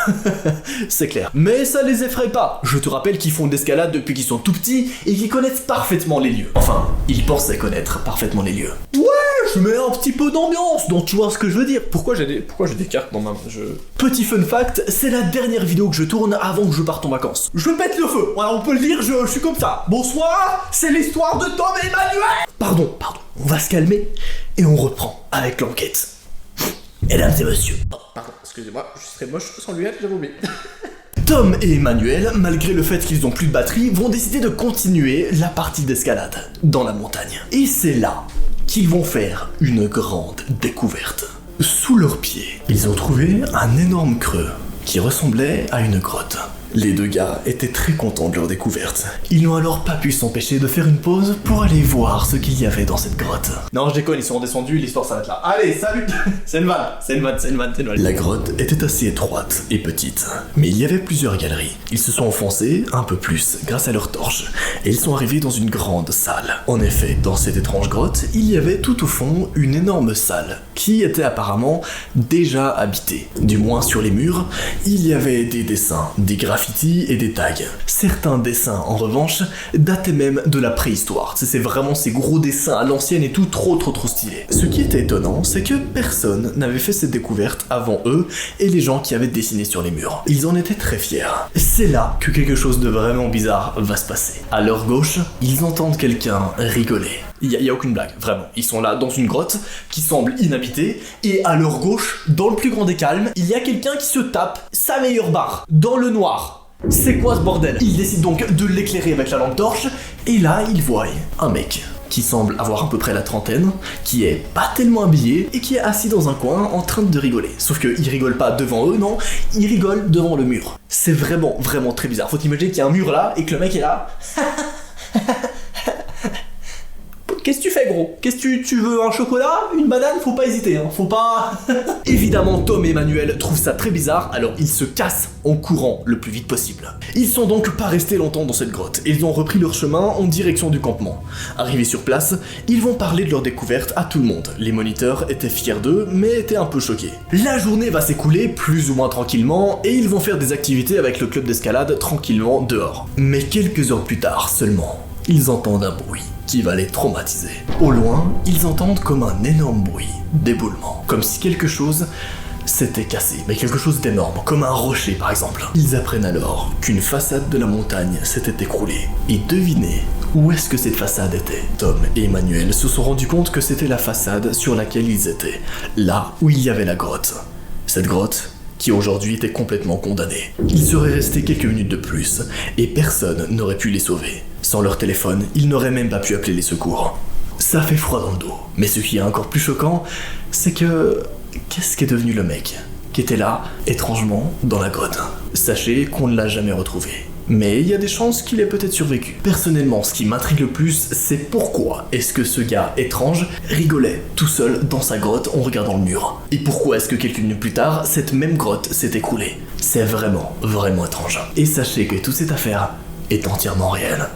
C'est clair. Mais ça les effraie pas. Je te rappelle qu'ils font de l'escalade depuis qu'ils sont tout petits et qu'ils connaissent parfaitement les lieux. Enfin, ils pensaient connaître parfaitement les lieux. Ouais, je mets un petit peu d'ambiance, donc tu vois ce que je veux dire. Pourquoi j'ai des cartes dans ma main? Petit fun fact, c'est la dernière vidéo que je tourne avant que je parte en vacances. Je pète le feu, voilà, on peut le dire, je suis comme ça. Bonsoir, c'est l'histoire de Tom et Emmanuel. Pardon, on va se calmer et on reprend avec l'enquête. Mesdames et messieurs. Oh, pardon, excusez-moi, je serais moche sans lunettes, j'avais oublié. Tom et Emmanuel, malgré le fait qu'ils ont plus de batterie, vont décider de continuer la partie d'escalade dans la montagne. Et c'est là qu'ils vont faire une grande découverte. Sous leurs pieds, ils ont trouvé un énorme creux qui ressemblait à une grotte. Les deux gars étaient très contents de leur découverte. Ils n'ont alors pas pu s'empêcher de faire une pause pour aller voir ce qu'il y avait dans cette grotte. Non, je déconne, ils sont redescendus, l'histoire s'arrête là. Allez, salut. C'est une vanne. La grotte était assez étroite et petite, mais il y avait plusieurs galeries. Ils se sont enfoncés un peu plus grâce à leurs torches, et ils sont arrivés dans une grande salle. En effet, dans cette étrange grotte, il y avait tout au fond une énorme salle, qui était apparemment déjà habitée. Du moins sur les murs, il y avait des dessins, des graphitis et des tags. Certains dessins, en revanche, dataient même de la préhistoire. C'est vraiment ces gros dessins à l'ancienne et tout, trop stylé. Ce qui était étonnant, c'est que personne n'avait fait cette découverte avant eux et les gens qui avaient dessiné sur les murs. Ils en étaient très fiers. C'est là que quelque chose de vraiment bizarre va se passer. À leur gauche, ils entendent quelqu'un rigoler. Il y a aucune blague, vraiment. Ils sont là dans une grotte qui semble inhabitée, et à leur gauche, dans le plus grand des calmes, il y a quelqu'un qui se tape sa meilleure barre, dans le noir. C'est quoi ce bordel? Ils décident donc de l'éclairer avec la lampe torche, et là, ils voient un mec qui semble avoir à peu près la trentaine, qui est pas tellement habillé, et qui est assis dans un coin en train de rigoler. Sauf qu'il rigole pas devant eux, non, il rigole devant le mur. C'est vraiment très bizarre. Faut imaginer qu'il y a un mur là, et que le mec est là... Qu'est-ce que tu fais, gros? Qu'est-ce que tu veux, un chocolat? Une banane? Faut pas hésiter, hein, faut pas... Évidemment, Tom et Emmanuel trouvent ça très bizarre, alors ils se cassent en courant le plus vite possible. Ils sont donc pas restés longtemps dans cette grotte, et ils ont repris leur chemin en direction du campement. Arrivés sur place, ils vont parler de leur découverte à tout le monde. Les moniteurs étaient fiers d'eux, mais étaient un peu choqués. La journée va s'écouler plus ou moins tranquillement, et ils vont faire des activités avec le club d'escalade tranquillement dehors. Mais quelques heures plus tard seulement, ils entendent un bruit qui va les traumatiser. Au loin, ils entendent comme un énorme bruit d'éboulement, comme si quelque chose s'était cassé, mais quelque chose d'énorme, comme un rocher par exemple. Ils apprennent alors qu'une façade de la montagne s'était écroulée. Et devinez où est-ce que cette façade était. Tom et Emmanuel se sont rendus compte que c'était la façade sur laquelle ils étaient, là où il y avait la grotte. Cette grotte qui aujourd'hui était complètement condamnée. Ils seraient restés quelques minutes de plus, et personne n'aurait pu les sauver. Sans leur téléphone, ils n'auraient même pas pu appeler les secours. Ça fait froid dans le dos. Mais ce qui est encore plus choquant, c'est que... Qu'est-ce qu'est devenu le mec qui était là, étrangement, dans la grotte? Sachez qu'on ne l'a jamais retrouvé. Mais il y a des chances qu'il ait peut-être survécu. Personnellement, ce qui m'intrigue le plus, c'est pourquoi est-ce que ce gars étrange rigolait tout seul dans sa grotte en regardant le mur. Et pourquoi est-ce que quelques minutes plus tard, cette même grotte s'est écroulée. C'est vraiment étrange. Et sachez que toute cette affaire est entièrement réelle.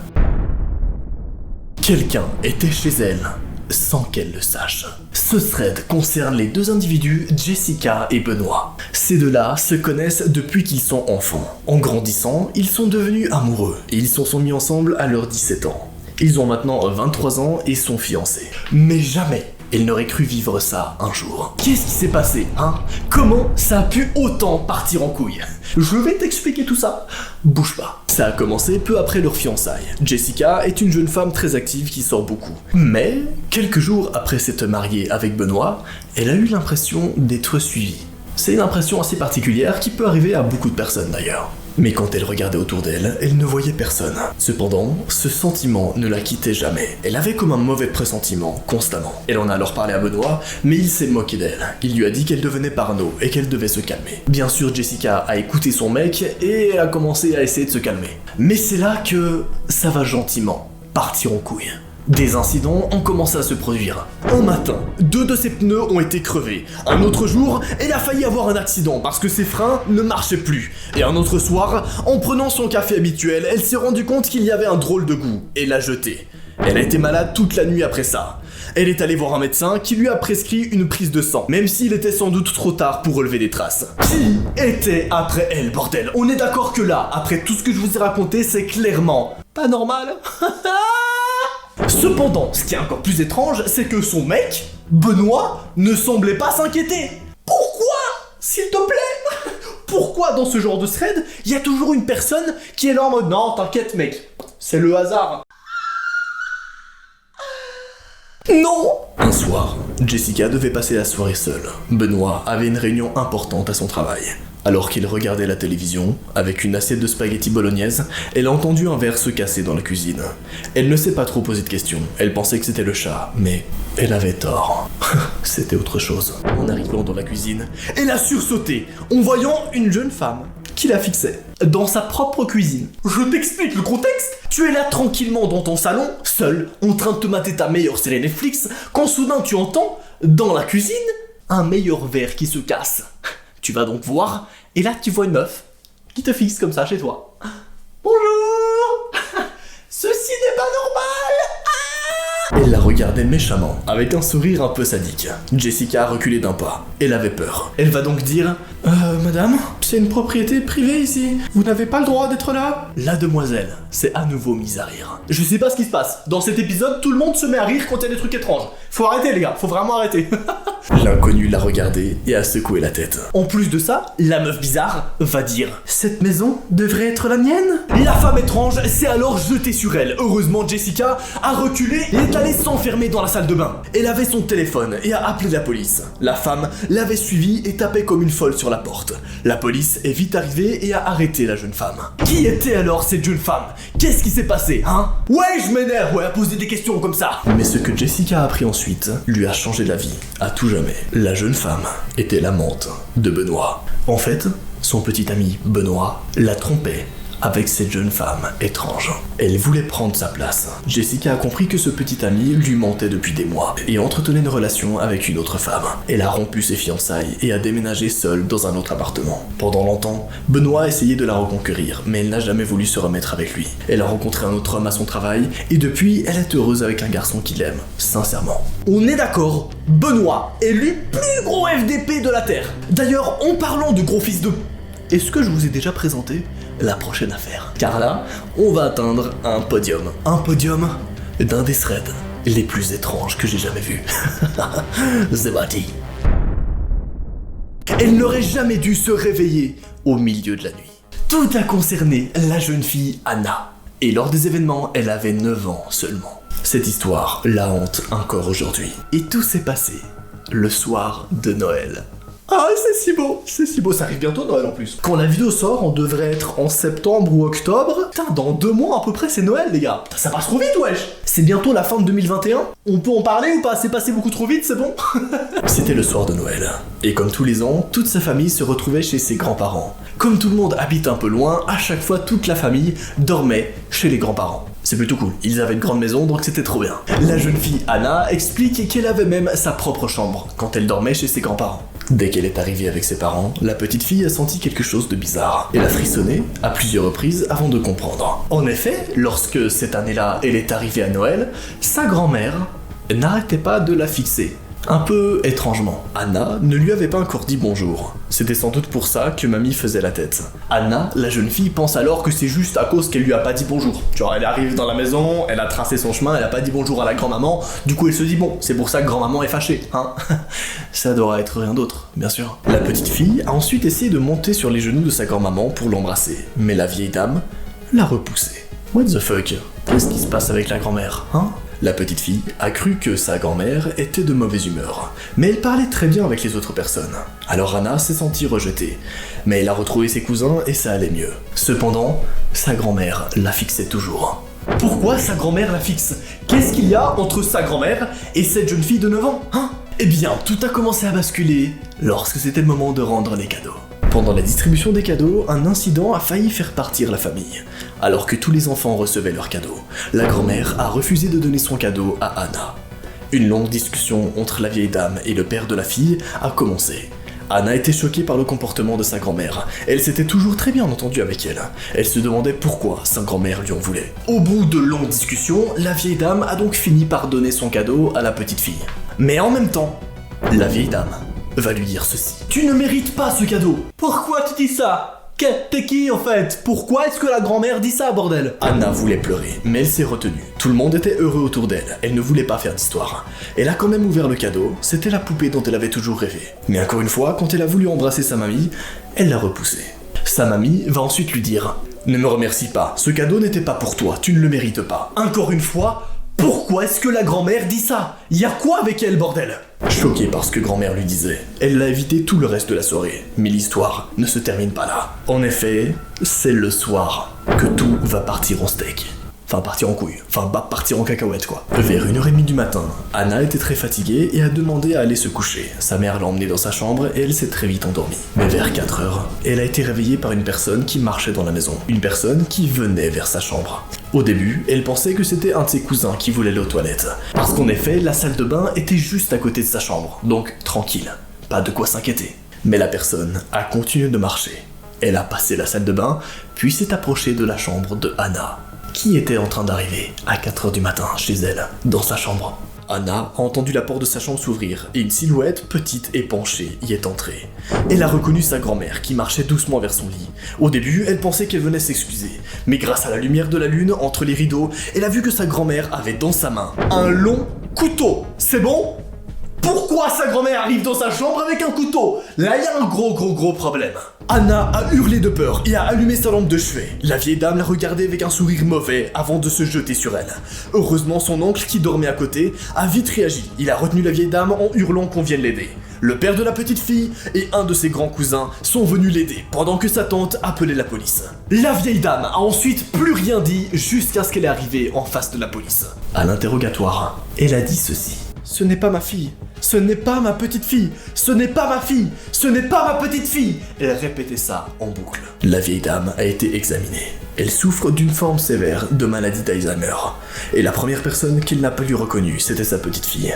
Quelqu'un était chez elle, sans qu'elle le sache. Ce thread concerne les deux individus, Jessica et Benoît. Ces deux-là se connaissent depuis qu'ils sont enfants. En grandissant, ils sont devenus amoureux, et ils se sont mis ensemble à leurs 17 ans. Ils ont maintenant 23 ans et sont fiancés. Mais jamais elle n'aurait cru vivre ça un jour. Qu'est-ce qui s'est passé, hein? Comment ça a pu autant partir en couille? Je vais t'expliquer tout ça. Bouge pas. Ça a commencé peu après leur fiançailles. Jessica est une jeune femme très active qui sort beaucoup. Mais, quelques jours après s'être mariée avec Benoît, elle a eu l'impression d'être suivie. C'est une impression assez particulière qui peut arriver à beaucoup de personnes d'ailleurs. Mais quand elle regardait autour d'elle, elle ne voyait personne. Cependant, ce sentiment ne la quittait jamais. Elle avait comme un mauvais pressentiment, constamment. Elle en a alors parlé à Benoît, mais il s'est moqué d'elle. Il lui a dit qu'elle devenait parano et qu'elle devait se calmer. Bien sûr, Jessica a écouté son mec et a commencé à essayer de se calmer. Mais c'est là que ça va gentiment partir en couille. Des incidents ont commencé à se produire. Un matin, 2 de ses pneus ont été crevés. Un autre jour, elle a failli avoir un accident parce que ses freins ne marchaient plus. Et un autre soir, en prenant son café habituel, elle s'est rendue compte qu'il y avait un drôle de goût et l'a jeté. Elle a été malade toute la nuit après ça. Elle est allée voir un médecin qui lui a prescrit une prise de sang, même s'il était sans doute trop tard pour relever des traces. Qui était après elle, bordel? On est d'accord que là, après tout ce que je vous ai raconté, c'est clairement pas normal. Cependant, ce qui est encore plus étrange, c'est que son mec, Benoît, ne semblait pas s'inquiéter. Pourquoi? S'il te plaît? Pourquoi dans ce genre de thread, il y a toujours une personne qui est là en mode « Non, t'inquiète mec, c'est le hasard ». Non! Un soir, Jessica devait passer la soirée seule. Benoît avait une réunion importante à son travail. Alors qu'il regardait la télévision, avec une assiette de spaghettis bolognaise, elle a entendu un verre se casser dans la cuisine. Elle ne s'est pas trop posé de questions, elle pensait que c'était le chat, mais elle avait tort. C'était autre chose. En arrivant dans la cuisine, elle a sursauté en voyant une jeune femme qui la fixait dans sa propre cuisine. Je t'explique le contexte. Tu es là tranquillement dans ton salon, seul, en train de te mater ta meilleure série Netflix, quand soudain tu entends, dans la cuisine, un meilleur verre qui se casse. Tu vas donc voir, et là tu vois une meuf qui te fixe comme ça chez toi. Bonjour. Ceci n'est pas normal. Elle la regardait méchamment, avec un sourire un peu sadique. Jessica a reculé d'un pas. Elle avait peur. Elle va donc dire madame, c'est une propriété privée ici. Vous n'avez pas le droit d'être là. La demoiselle s'est à nouveau mise à rire. Je sais pas ce qui se passe. Dans cet épisode, tout le monde se met à rire quand il y a des trucs étranges. Faut arrêter les gars, faut vraiment arrêter. L'inconnu l'a regardé et a secoué la tête. En plus de ça, la meuf bizarre va dire « Cette maison devrait être la mienne ?» La femme étrange s'est alors jetée sur elle. Heureusement, Jessica a reculé et est allée s'enfermer dans la salle de bain. Elle avait son téléphone et a appelé la police. La femme l'avait suivie et tapait comme une folle sur la porte. La police est vite arrivée et a arrêté la jeune femme. Qui était alors cette jeune femme? Qu'est-ce qui s'est passé, hein? Ouais, je m'énerve, à poser des questions comme ça. Mais ce que Jessica a appris ensuite lui a changé la vie, à tout jamais. La jeune femme était l'amante de Benoît. En fait, son petit ami Benoît la trompait avec cette jeune femme étrange. Elle voulait prendre sa place. Jessica a compris que ce petit ami lui mentait depuis des mois et entretenait une relation avec une autre femme. Elle a rompu ses fiançailles et a déménagé seule dans un autre appartement. Pendant longtemps, Benoît a essayé de la reconquérir, mais elle n'a jamais voulu se remettre avec lui. Elle a rencontré un autre homme à son travail et depuis, elle est heureuse avec un garçon qui l'aime, sincèrement. On est d'accord, Benoît est le plus gros FDP de la Terre. D'ailleurs, en parlant de gros fils de... Est-ce que je vous ai déjà présenté la prochaine affaire? Car là, on va atteindre un podium. Un podium d'un des threads les plus étranges que j'ai jamais vus. C'est parti. Elle n'aurait jamais dû se réveiller au milieu de la nuit. Tout a concerné la jeune fille Anna. Et lors des événements, elle avait 9 ans seulement. Cette histoire la hante encore aujourd'hui. Et tout s'est passé le soir de Noël. Ah, c'est si beau, ça arrive bientôt Noël en plus. Quand la vidéo sort, on devrait être en septembre ou octobre. Putain, dans 2 mois à peu près, c'est Noël les gars. Putain, ça passe trop vite, wesh. C'est bientôt la fin de 2021. On peut en parler ou pas? C'est passé beaucoup trop vite, c'est bon. C'était le soir de Noël. Et comme tous les ans, toute sa famille se retrouvait chez ses grands-parents. Comme tout le monde habite un peu loin, à chaque fois toute la famille dormait chez les grands-parents. C'est plutôt cool, ils avaient une grande maison donc c'était trop bien. La jeune fille Anna explique qu'elle avait même sa propre chambre quand elle dormait chez ses grands-parents. Dès qu'elle est arrivée avec ses parents, la petite fille a senti quelque chose de bizarre. Elle a frissonné à plusieurs reprises avant de comprendre. En effet, lorsque cette année-là, elle est arrivée à Noël, sa grand-mère n'arrêtait pas de la fixer. Un peu étrangement. Anna ne lui avait pas encore dit bonjour. C'était sans doute pour ça que mamie faisait la tête. Anna, la jeune fille, pense alors que c'est juste à cause qu'elle lui a pas dit bonjour. Genre elle arrive dans la maison, elle a tracé son chemin, elle a pas dit bonjour à la grand-maman, du coup elle se dit bon, c'est pour ça que grand-maman est fâchée, hein. Ça doit être rien d'autre, bien sûr. La petite fille a ensuite essayé de monter sur les genoux de sa grand-maman pour l'embrasser, mais la vieille dame l'a repoussée. What the fuck? Qu'est-ce qui se passe avec la grand-mère, hein? La petite fille a cru que sa grand-mère était de mauvaise humeur, mais elle parlait très bien avec les autres personnes. Alors Anna s'est sentie rejetée, mais elle a retrouvé ses cousins et ça allait mieux. Cependant, sa grand-mère la fixait toujours. Pourquoi sa grand-mère la fixe? Qu'est-ce qu'il y a entre sa grand-mère et cette jeune fille de 9 ans, hein? Eh bien, tout a commencé à basculer lorsque c'était le moment de rendre les cadeaux. Pendant la distribution des cadeaux, un incident a failli faire partir la famille. Alors que tous les enfants recevaient leurs cadeaux, la grand-mère a refusé de donner son cadeau à Anna. Une longue discussion entre la vieille dame et le père de la fille a commencé. Anna était choquée par le comportement de sa grand-mère. Elle s'était toujours très bien entendue avec elle. Elle se demandait pourquoi sa grand-mère lui en voulait. Au bout de longues discussions, la vieille dame a donc fini par donner son cadeau à la petite fille. Mais en même temps, la vieille dame va lui dire ceci. Tu ne mérites pas ce cadeau. Pourquoi tu dis ça? T'es qui en fait? Pourquoi est-ce que la grand-mère dit ça, bordel? Anna voulait pleurer, mais elle s'est retenue. Tout le monde était heureux autour d'elle, elle ne voulait pas faire d'histoire. Elle a quand même ouvert le cadeau, c'était la poupée dont elle avait toujours rêvé. Mais encore une fois, quand elle a voulu embrasser sa mamie, elle l'a repoussée. Sa mamie va ensuite lui dire « Ne me remercie pas, ce cadeau n'était pas pour toi, tu ne le mérites pas. » Encore une fois, Pourquoi est-ce que la grand-mère dit ça? Y a quoi avec elle, bordel? Choqué par ce que grand-mère lui disait, elle l'a évité tout le reste de la soirée. Mais l'histoire ne se termine pas là. En effet, c'est le soir que tout va partir en steak. Enfin, partir en couille. Enfin, partir en cacahuète, quoi. Vers 1h30 du matin, Anna était très fatiguée et a demandé à aller se coucher. Sa mère l'a emmenée dans sa chambre et elle s'est très vite endormie. Mais vers 4h, elle a été réveillée par une personne qui marchait dans la maison. Une personne qui venait vers sa chambre. Au début, elle pensait que c'était un de ses cousins qui voulait aller aux toilettes. Parce qu'en effet, la salle de bain était juste à côté de sa chambre. Donc, tranquille. Pas de quoi s'inquiéter. Mais la personne a continué de marcher. Elle a passé la salle de bain, puis s'est approchée de la chambre de Anna, qui était en train d'arriver à 4h du matin chez elle, dans sa chambre. Anna a entendu la porte de sa chambre s'ouvrir et une silhouette petite et penchée y est entrée. Elle a reconnu sa grand-mère qui marchait doucement vers son lit. Au début, elle pensait qu'elle venait s'excuser, mais grâce à la lumière de la lune entre les rideaux, elle a vu que sa grand-mère avait dans sa main un long couteau. C'est bon ? Pourquoi sa grand-mère arrive dans sa chambre avec un couteau? Là, il y a un gros problème. Anna a hurlé de peur et a allumé sa lampe de chevet. La vieille dame l'a regardée avec un sourire mauvais avant de se jeter sur elle. Heureusement, son oncle, qui dormait à côté, a vite réagi. Il a retenu la vieille dame en hurlant qu'on vienne l'aider. Le père de la petite fille et un de ses grands cousins sont venus l'aider pendant que sa tante appelait la police. La vieille dame a ensuite plus rien dit jusqu'à ce qu'elle est arrivée en face de la police. À l'interrogatoire, elle a dit ceci. Ce n'est pas ma fille. Ce n'est pas ma petite fille. Ce n'est pas ma fille. Ce n'est pas ma petite fille. Elle répétait ça en boucle. La vieille dame a été examinée. Elle souffre d'une forme sévère de maladie d'Alzheimer. Et la première personne qu'il n'a pas lui reconnue, c'était sa petite fille.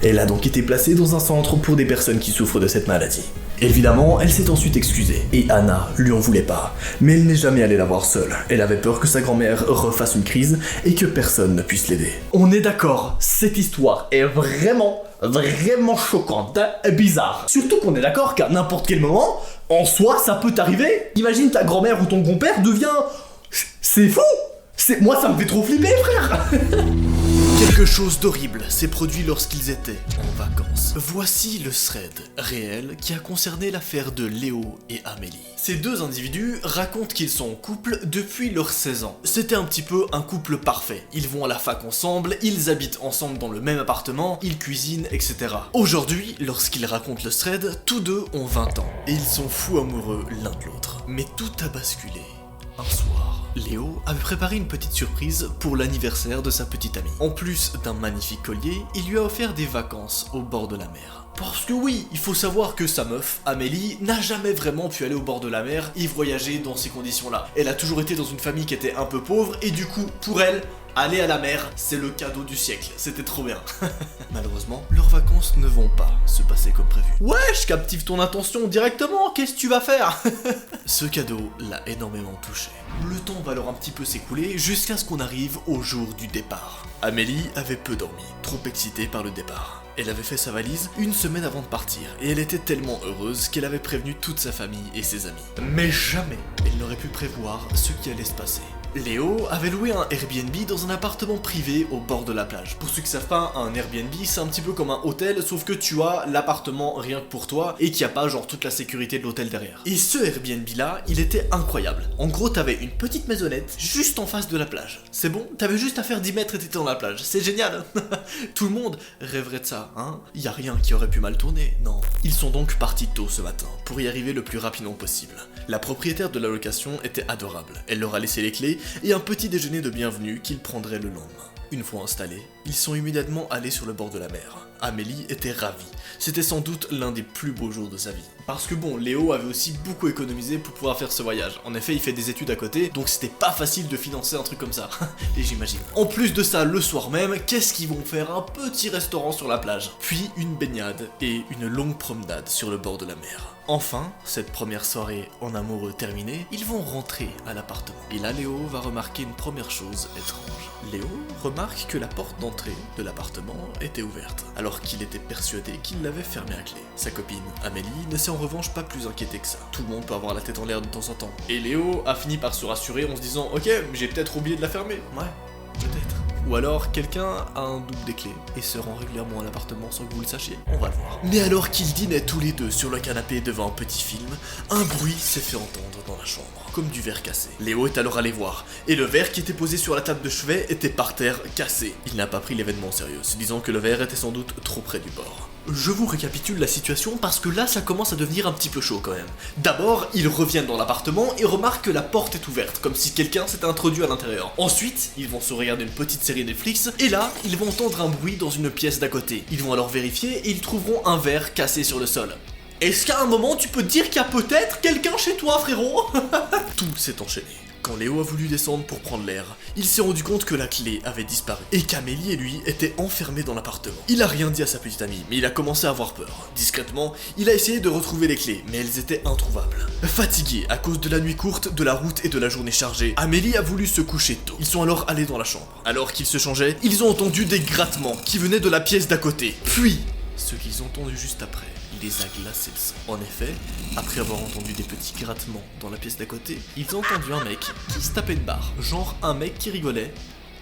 Elle a donc été placée dans un centre pour des personnes qui souffrent de cette maladie. Évidemment, elle s'est ensuite excusée, et Anna lui en voulait pas. Mais elle n'est jamais allée la voir seule. Elle avait peur que sa grand-mère refasse une crise et que personne ne puisse l'aider. On est d'accord, cette histoire est vraiment choquante et bizarre. Surtout qu'on est d'accord qu'à n'importe quel moment, en soi, ça peut t'arriver. Imagine ta grand-mère ou ton grand-père devient... C'est fou! Moi, ça me fait trop flipper, frère. Quelque chose d'horrible s'est produit lorsqu'ils étaient en vacances. Voici le thread réel qui a concerné l'affaire de Léo et Amélie. Ces deux individus racontent qu'ils sont en couple depuis leurs 16 ans. C'était un petit peu un couple parfait. Ils vont à la fac ensemble, ils habitent ensemble dans le même appartement, ils cuisinent, etc. Aujourd'hui, lorsqu'ils racontent le thread, tous deux ont 20 ans. Et ils sont fous amoureux l'un de l'autre. Mais tout a basculé un soir. Léo avait préparé une petite surprise pour l'anniversaire de sa petite amie. En plus d'un magnifique collier, il lui a offert des vacances au bord de la mer. Parce que oui, il faut savoir que sa meuf, Amélie, n'a jamais vraiment pu aller au bord de la mer et voyager dans ces conditions-là. Elle a toujours été dans une famille qui était un peu pauvre et du coup, pour elle, aller à la mer, c'est le cadeau du siècle. C'était trop bien. Malheureusement, leurs vacances ne vont pas se passer comme prévu. Ouais, je captive ton attention directement, qu'est-ce que tu vas faire? Ce cadeau l'a énormément touché. Le temps va alors un petit peu s'écouler jusqu'à ce qu'on arrive au jour du départ. Amélie avait peu dormi, trop excitée par le départ. Elle avait fait sa valise une semaine avant de partir, et elle était tellement heureuse qu'elle avait prévenu toute sa famille et ses amis. Mais jamais elle n'aurait pu prévoir ce qui allait se passer. Léo avait loué un Airbnb dans un appartement privé au bord de la plage. Pour ceux qui savent pas, un Airbnb c'est un petit peu comme un hôtel, sauf que tu as l'appartement rien que pour toi et qu'il n'y a pas genre toute la sécurité de l'hôtel derrière. Et ce Airbnb là, il était incroyable. En gros, t'avais une petite maisonnette juste en face de la plage. C'est bon, t'avais juste à faire 10 mètres et t'étais dans la plage. C'est génial. Tout le monde rêverait de ça, hein. Y a rien qui aurait pu mal tourner, non. Ils sont donc partis tôt ce matin pour y arriver le plus rapidement possible. La propriétaire de la location était adorable. Elle leur a laissé les clés et un petit déjeuner de bienvenue qu'ils prendraient le lendemain. Une fois installés, ils sont immédiatement allés sur le bord de la mer. Amélie était ravie. C'était sans doute l'un des plus beaux jours de sa vie. Parce que bon, Léo avait aussi beaucoup économisé pour pouvoir faire ce voyage. En effet, il fait des études à côté, donc c'était pas facile de financer un truc comme ça. Et j'imagine. En plus de ça, le soir même, qu'est-ce qu'ils vont faire? Un petit restaurant sur la plage. Puis une baignade et une longue promenade sur le bord de la mer. Enfin, cette première soirée en amoureux terminée, ils vont rentrer à l'appartement. Et là, Léo va remarquer une première chose étrange. Léo remarque que la porte d'entrée de l'appartement était ouverte, alors qu'il était persuadé qu'il l'avait fermée à clé. Sa copine, Amélie, ne s'est en revanche pas plus inquiétée que ça. Tout le monde peut avoir la tête en l'air de temps en temps. Et Léo a fini par se rassurer en se disant « Ok, j'ai peut-être oublié de la fermer. » Ouais, peut-être. Ou alors quelqu'un a un double des clés et se rend régulièrement à l'appartement sans que vous le sachiez. On va le voir. Mais alors qu'ils dînaient tous les deux sur le canapé devant un petit film, un bruit s'est fait entendre dans la chambre, comme du verre cassé. Léo est alors allé voir, et le verre qui était posé sur la table de chevet était par terre cassé. Il n'a pas pris l'événement au sérieux, se disant que le verre était sans doute trop près du bord. Je vous récapitule la situation parce que là ça commence à devenir un petit peu chaud quand même. D'abord, ils reviennent dans l'appartement et remarquent que la porte est ouverte, comme si quelqu'un s'était introduit à l'intérieur. Ensuite, ils vont se regarder une petite série Netflix, et là, ils vont entendre un bruit dans une pièce d'à côté. Ils vont alors vérifier et ils trouveront un verre cassé sur le sol. Est-ce qu'à un moment tu peux te dire qu'il y a peut-être quelqu'un chez toi, frérot? Tout s'est enchaîné. Quand Léo a voulu descendre pour prendre l'air, il s'est rendu compte que la clé avait disparu et qu'Amélie et lui étaient enfermés dans l'appartement. Il a rien dit à sa petite amie, mais il a commencé à avoir peur. Discrètement, il a essayé de retrouver les clés, mais elles étaient introuvables. Fatigué à cause de la nuit courte, de la route et de la journée chargée, Amélie a voulu se coucher tôt. Ils sont alors allés dans la chambre. Alors qu'ils se changeaient, ils ont entendu des grattements qui venaient de la pièce d'à côté. Puis, ce qu'ils ont entendu juste après les a glacé le sang. En effet, après avoir entendu des petits grattements dans la pièce d'à côté, ils ont entendu un mec qui se tapait une barre. Genre un mec qui rigolait,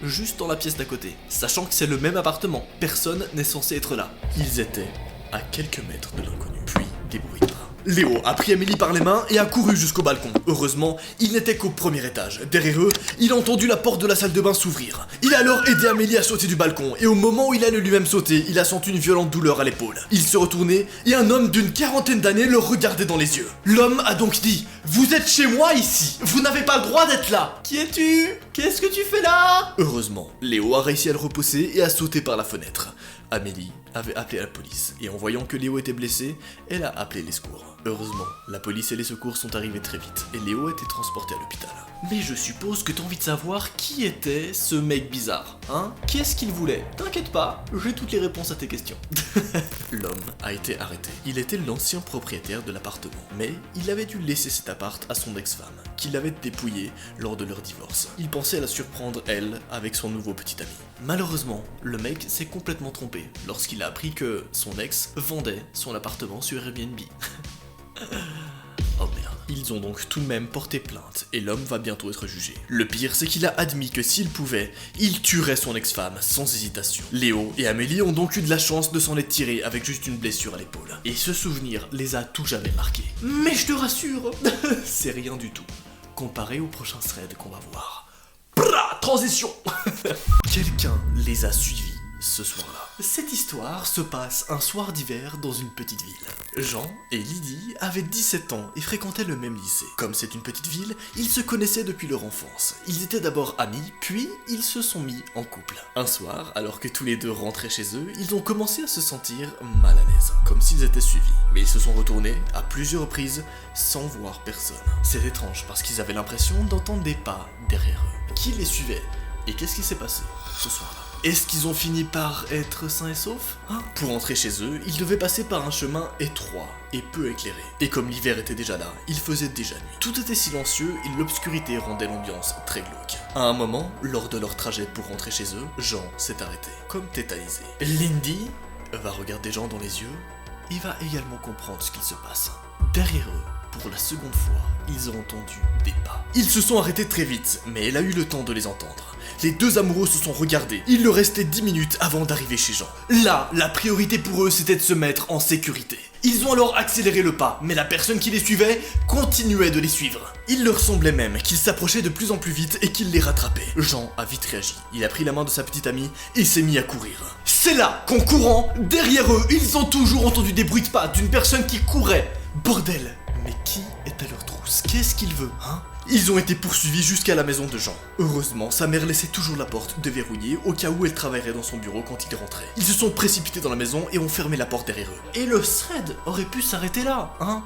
juste dans la pièce d'à côté. Sachant que c'est le même appartement, personne n'est censé être là. Ils étaient à quelques mètres de l'inconnu. Puis, des bruits de pas. Léo a pris Amélie par les mains et a couru jusqu'au balcon. Heureusement, il n'était qu'au premier étage. Derrière eux, il a entendu la porte de la salle de bain s'ouvrir. Il a alors aidé Amélie à sauter du balcon, et au moment où il allait lui-même sauter, il a senti une violente douleur à l'épaule. Il se retournait, et un homme d'une quarantaine d'années le regardait dans les yeux. L'homme a donc dit: « Vous êtes chez moi ici, vous n'avez pas le droit d'être là. Qui es-tu? Qu'est-ce que tu fais là ?» Heureusement, Léo a réussi à le repousser et a sauté par la fenêtre. Amélie avait appelé la police, et en voyant que Léo était blessé, elle a appelé les secours. Heureusement, la police et les secours sont arrivés très vite, et Léo a été transporté à l'hôpital. Mais je suppose que t'as envie de savoir qui était ce mec bizarre, hein? Qu'est-ce qu'il voulait? T'inquiète pas, j'ai toutes les réponses à tes questions. L'homme a été arrêté. Il était l'ancien propriétaire de l'appartement, mais il avait dû laisser cet appart à son ex-femme, qui l'avait dépouillé lors de leur divorce. Il pensait la surprendre, elle, avec son nouveau petit ami. Malheureusement, le mec s'est complètement trompé lorsqu'il a appris que son ex vendait son appartement sur Airbnb. Oh merde. Ils ont donc tout de même porté plainte et l'homme va bientôt être jugé. Le pire, c'est qu'il a admis que s'il pouvait, il tuerait son ex-femme sans hésitation. Léo et Amélie ont donc eu de la chance de s'en être tirés avec juste une blessure à l'épaule. Et ce souvenir les a tout jamais marqués. Mais je te rassure, c'est rien du tout, comparé au prochain thread qu'on va voir. Transition. Quelqu'un les a suivis ce soir-là. Cette histoire se passe un soir d'hiver dans une petite ville. Jean et Lydie avaient 17 ans et fréquentaient le même lycée. Comme c'est une petite ville, ils se connaissaient depuis leur enfance. Ils étaient d'abord amis, puis ils se sont mis en couple. Un soir, alors que tous les deux rentraient chez eux, ils ont commencé à se sentir mal à l'aise, comme s'ils étaient suivis. Mais ils se sont retournés à plusieurs reprises sans voir personne. C'est étrange parce qu'ils avaient l'impression d'entendre des pas derrière eux. Qui les suivait? Et qu'est-ce qui s'est passé ce soir-là? Est-ce qu'ils ont fini par être sains et saufs, hein? Pour entrer chez eux, ils devaient passer par un chemin étroit et peu éclairé. Et comme l'hiver était déjà là, il faisait déjà nuit. Tout était silencieux et l'obscurité rendait l'ambiance très glauque. À un moment, lors de leur trajet pour rentrer chez eux, Jean s'est arrêté, comme tétanisé. Lindy va regarder Jean dans les yeux et va également comprendre ce qu'il se passe. Derrière eux, pour la seconde fois, ils ont entendu des pas. Ils se sont arrêtés très vite, mais elle a eu le temps de les entendre. Les deux amoureux se sont regardés. Il leur restait 10 minutes avant d'arriver chez Jean. Là, la priorité pour eux, c'était de se mettre en sécurité. Ils ont alors accéléré le pas, mais la personne qui les suivait continuait de les suivre. Il leur semblait même qu'ils s'approchaient de plus en plus vite et qu'ils les rattrapaient. Jean a vite réagi. Il a pris la main de sa petite amie et s'est mis à courir. C'est là qu'en courant, derrière eux, ils ont toujours entendu des bruits de pas d'une personne qui courait. Bordel! Mais qui est à leur trousse? Qu'est-ce qu'il veut, hein? Ils ont été poursuivis jusqu'à la maison de Jean. Heureusement, sa mère laissait toujours la porte déverrouillée au cas où elle travaillerait dans son bureau quand il rentrait. Ils se sont précipités dans la maison et ont fermé la porte derrière eux. Et le thread aurait pu s'arrêter là, hein?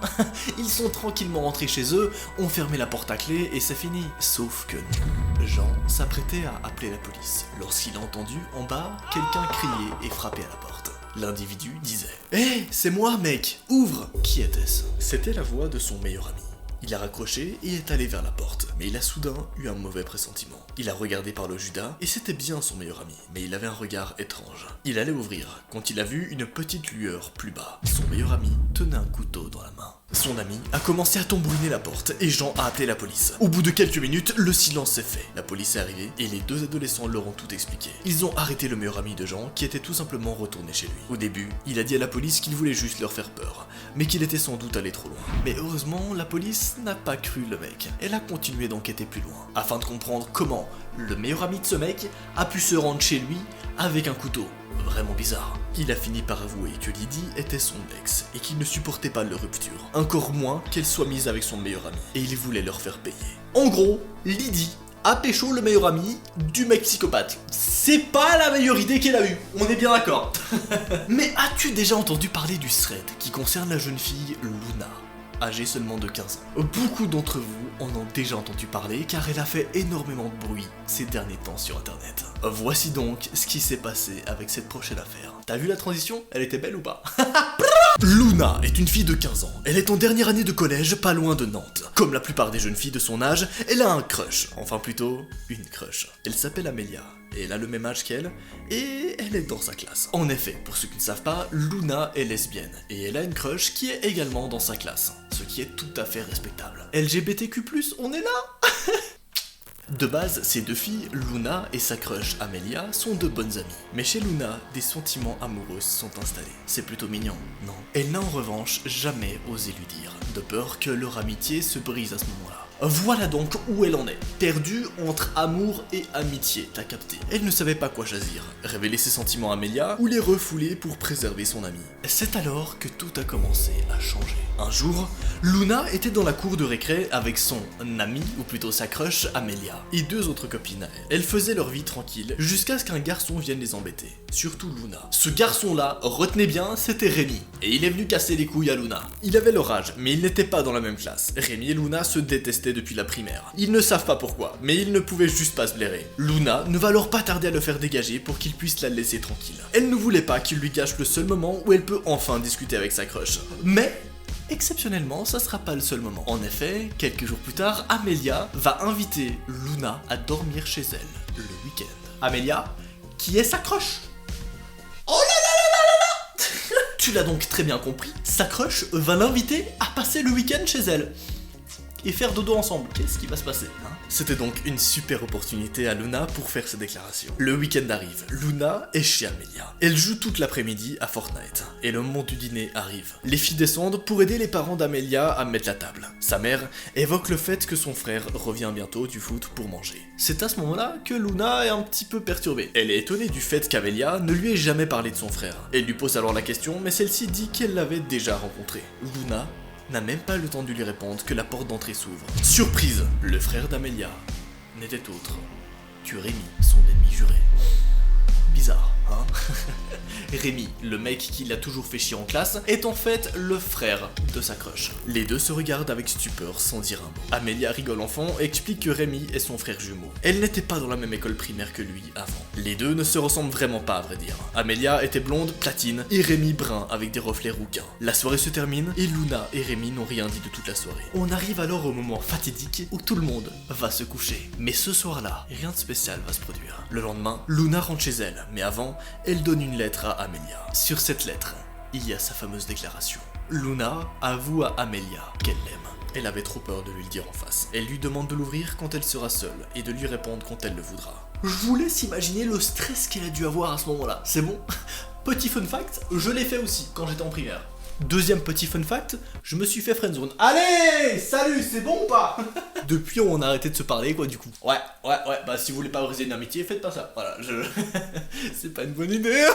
Ils sont tranquillement rentrés chez eux, ont fermé la porte à clé et c'est fini. Sauf que non. Jean s'apprêtait à appeler la police lorsqu'il a entendu en bas quelqu'un crier et frapper à la porte. L'individu disait: « Hé, c'est moi mec, ouvre !» Qui était-ce? C'était la voix de son meilleur ami. Il a raccroché et est allé vers la porte, mais il a soudain eu un mauvais pressentiment. Il a regardé par le Judas, et c'était bien son meilleur ami, mais il avait un regard étrange. Il allait ouvrir, quand il a vu une petite lueur plus bas. Son meilleur ami tenait un couteau dans la main. Son ami a commencé à tambouriner la porte et Jean a appelé la police. Au bout de quelques minutes, le silence s'est fait. La police est arrivée et les deux adolescents leur ont tout expliqué. Ils ont arrêté le meilleur ami de Jean qui était tout simplement retourné chez lui. Au début, il a dit à la police qu'il voulait juste leur faire peur, mais qu'il était sans doute allé trop loin. Mais heureusement, la police n'a pas cru le mec. Elle a continué d'enquêter plus loin, afin de comprendre comment le meilleur ami de ce mec a pu se rendre chez lui avec un couteau. Vraiment bizarre. Il a fini par avouer que Lydie était son ex et qu'il ne supportait pas leur rupture, encore moins qu'elle soit mise avec son meilleur ami, et il voulait leur faire payer. En gros, Lydie a pécho le meilleur ami du mec psychopathe. C'est pas la meilleure idée qu'elle a eue, on est bien d'accord. Mais as-tu déjà entendu parler du thread qui concerne la jeune fille Luna, âgée seulement de 15 ans? Beaucoup d'entre vous en ont déjà entendu parler car elle a fait énormément de bruit ces derniers temps sur internet. Voici donc ce qui s'est passé avec cette prochaine affaire. T'as vu la transition? Elle était belle ou pas? Luna est une fille de 15 ans. Elle est en dernière année de collège, pas loin de Nantes. Comme la plupart des jeunes filles de son âge, elle a un crush. Enfin plutôt, une crush. Elle s'appelle Amelia. Et elle a le même âge qu'elle, et elle est dans sa classe. En effet, pour ceux qui ne savent pas, Luna est lesbienne, et elle a une crush qui est également dans sa classe, ce qui est tout à fait respectable. LGBTQ+, on est là. De base, ces deux filles, Luna et sa crush Amelia, sont de bonnes amies. Mais chez Luna, des sentiments amoureux sont installés. C'est plutôt mignon, non? Elle n'a en revanche jamais osé lui dire, de peur que leur amitié se brise à ce moment-là. Voilà donc où elle en est, perdue entre amour et amitié, t'as capté. Elle ne savait pas quoi choisir, révéler ses sentiments à Amelia ou les refouler pour préserver son amie. C'est alors que tout a commencé à changer. Un jour, Luna était dans la cour de récré avec son amie, ou plutôt sa crush Amelia, et deux autres copines à elle. Elles faisaient leur vie tranquille, jusqu'à ce qu'un garçon vienne les embêter, surtout Luna. Ce garçon-là, retenez bien, c'était Rémi, et il est venu casser les couilles à Luna. Il avait leur âge, mais ils n'étaient pas dans la même classe. Rémi et Luna se détestaient depuis la primaire. Ils ne savent pas pourquoi, mais ils ne pouvaient juste pas se blairer. Luna ne va alors pas tarder à le faire dégager pour qu'il puisse la laisser tranquille. Elle ne voulait pas qu'il lui gâche le seul moment où elle peut enfin discuter avec sa crush. Mais exceptionnellement, ça sera pas le seul moment. En effet, quelques jours plus tard, Amelia va inviter Luna à dormir chez elle le week-end. Amelia, qui est sa crush. Oh là là là là là là. Tu l'as donc très bien compris, sa crush va l'inviter à passer le week-end chez elle. Et faire dodo ensemble. Qu'est-ce qui va se passer, hein? C'était donc une super opportunité à Luna pour faire sa déclaration. Le week-end arrive, Luna est chez Amelia. Elle joue toute l'après-midi à Fortnite, et le moment du dîner arrive. Les filles descendent pour aider les parents d'Amelia à mettre la table. Sa mère évoque le fait que son frère revient bientôt du foot pour manger. C'est à ce moment-là que Luna est un petit peu perturbée. Elle est étonnée du fait qu'Amelia ne lui ait jamais parlé de son frère. Elle lui pose alors la question, mais celle-ci dit qu'elle l'avait déjà rencontré. Luna n'a même pas le temps de lui répondre que la porte d'entrée s'ouvre. Surprise, le frère d'Amelia n'était autre que Rémi, son ennemi juré. Bizarre, hein? Rémi, le mec qui l'a toujours fait chier en classe, est en fait le frère de sa crush. Les deux se regardent avec stupeur sans dire un mot. Amelia rigole en fond et explique que Rémi est son frère jumeau. Elle n'était pas dans la même école primaire que lui avant. Les deux ne se ressemblent vraiment pas à vrai dire. Amelia était blonde, platine, et Rémi brun avec des reflets rouquins. La soirée se termine et Luna et Rémi n'ont rien dit de toute la soirée. On arrive alors au moment fatidique où tout le monde va se coucher. Mais ce soir-là, rien de spécial va se produire. Le lendemain, Luna rentre chez elle, mais avant, elle donne une lettre à Amelia. Sur cette lettre, il y a sa fameuse déclaration. Luna avoue à Amelia qu'elle l'aime. Elle avait trop peur de lui le dire en face. Elle lui demande de l'ouvrir quand elle sera seule et de lui répondre quand elle le voudra. Je vous laisse imaginer le stress qu'elle a dû avoir à ce moment-là, c'est bon? Petit fun fact, je l'ai fait aussi quand j'étais en primaire. Deuxième petit fun fact, je me suis fait friendzone. Allez, salut, c'est bon ou pas? Depuis, on a arrêté de se parler, quoi, du coup. Ouais, bah si vous voulez pas briser une amitié, faites pas ça. Voilà, c'est pas une bonne idée.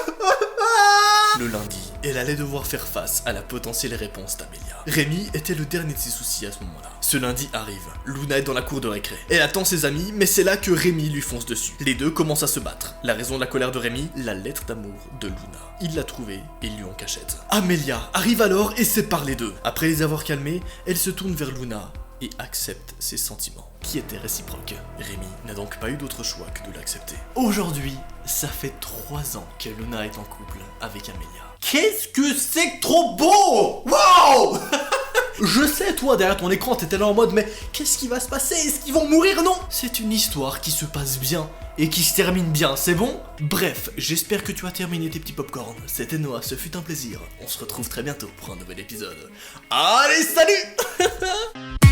Le lundi, elle allait devoir faire face à la potentielle réponse d'Amelia. Rémi était le dernier de ses soucis à ce moment-là. Ce lundi arrive, Luna est dans la cour de récré. Elle attend ses amis, mais c'est là que Rémi lui fonce dessus. Les deux commencent à se battre. La raison de la colère de Rémi, la lettre d'amour de Luna. Il l'a trouvée et lui en cachette. Amelia arrive alors et sépare les deux. Après les avoir calmés, elle se tourne vers Luna et accepte ses sentiments, qui étaient réciproques. Rémi n'a donc pas eu d'autre choix que de l'accepter. Aujourd'hui, ça fait 3 ans que Luna est en couple avec Amelia. Qu'est-ce que c'est que trop beau! Wow! Je sais, toi, derrière ton écran, t'étais là en mode, mais qu'est-ce qui va se passer? Est-ce qu'ils vont mourir? Non! C'est une histoire qui se passe bien et qui se termine bien, c'est bon? Bref, j'espère que tu as terminé tes petits popcorns. C'était Noah, ce fut un plaisir. On se retrouve très bientôt pour un nouvel épisode. Allez, salut!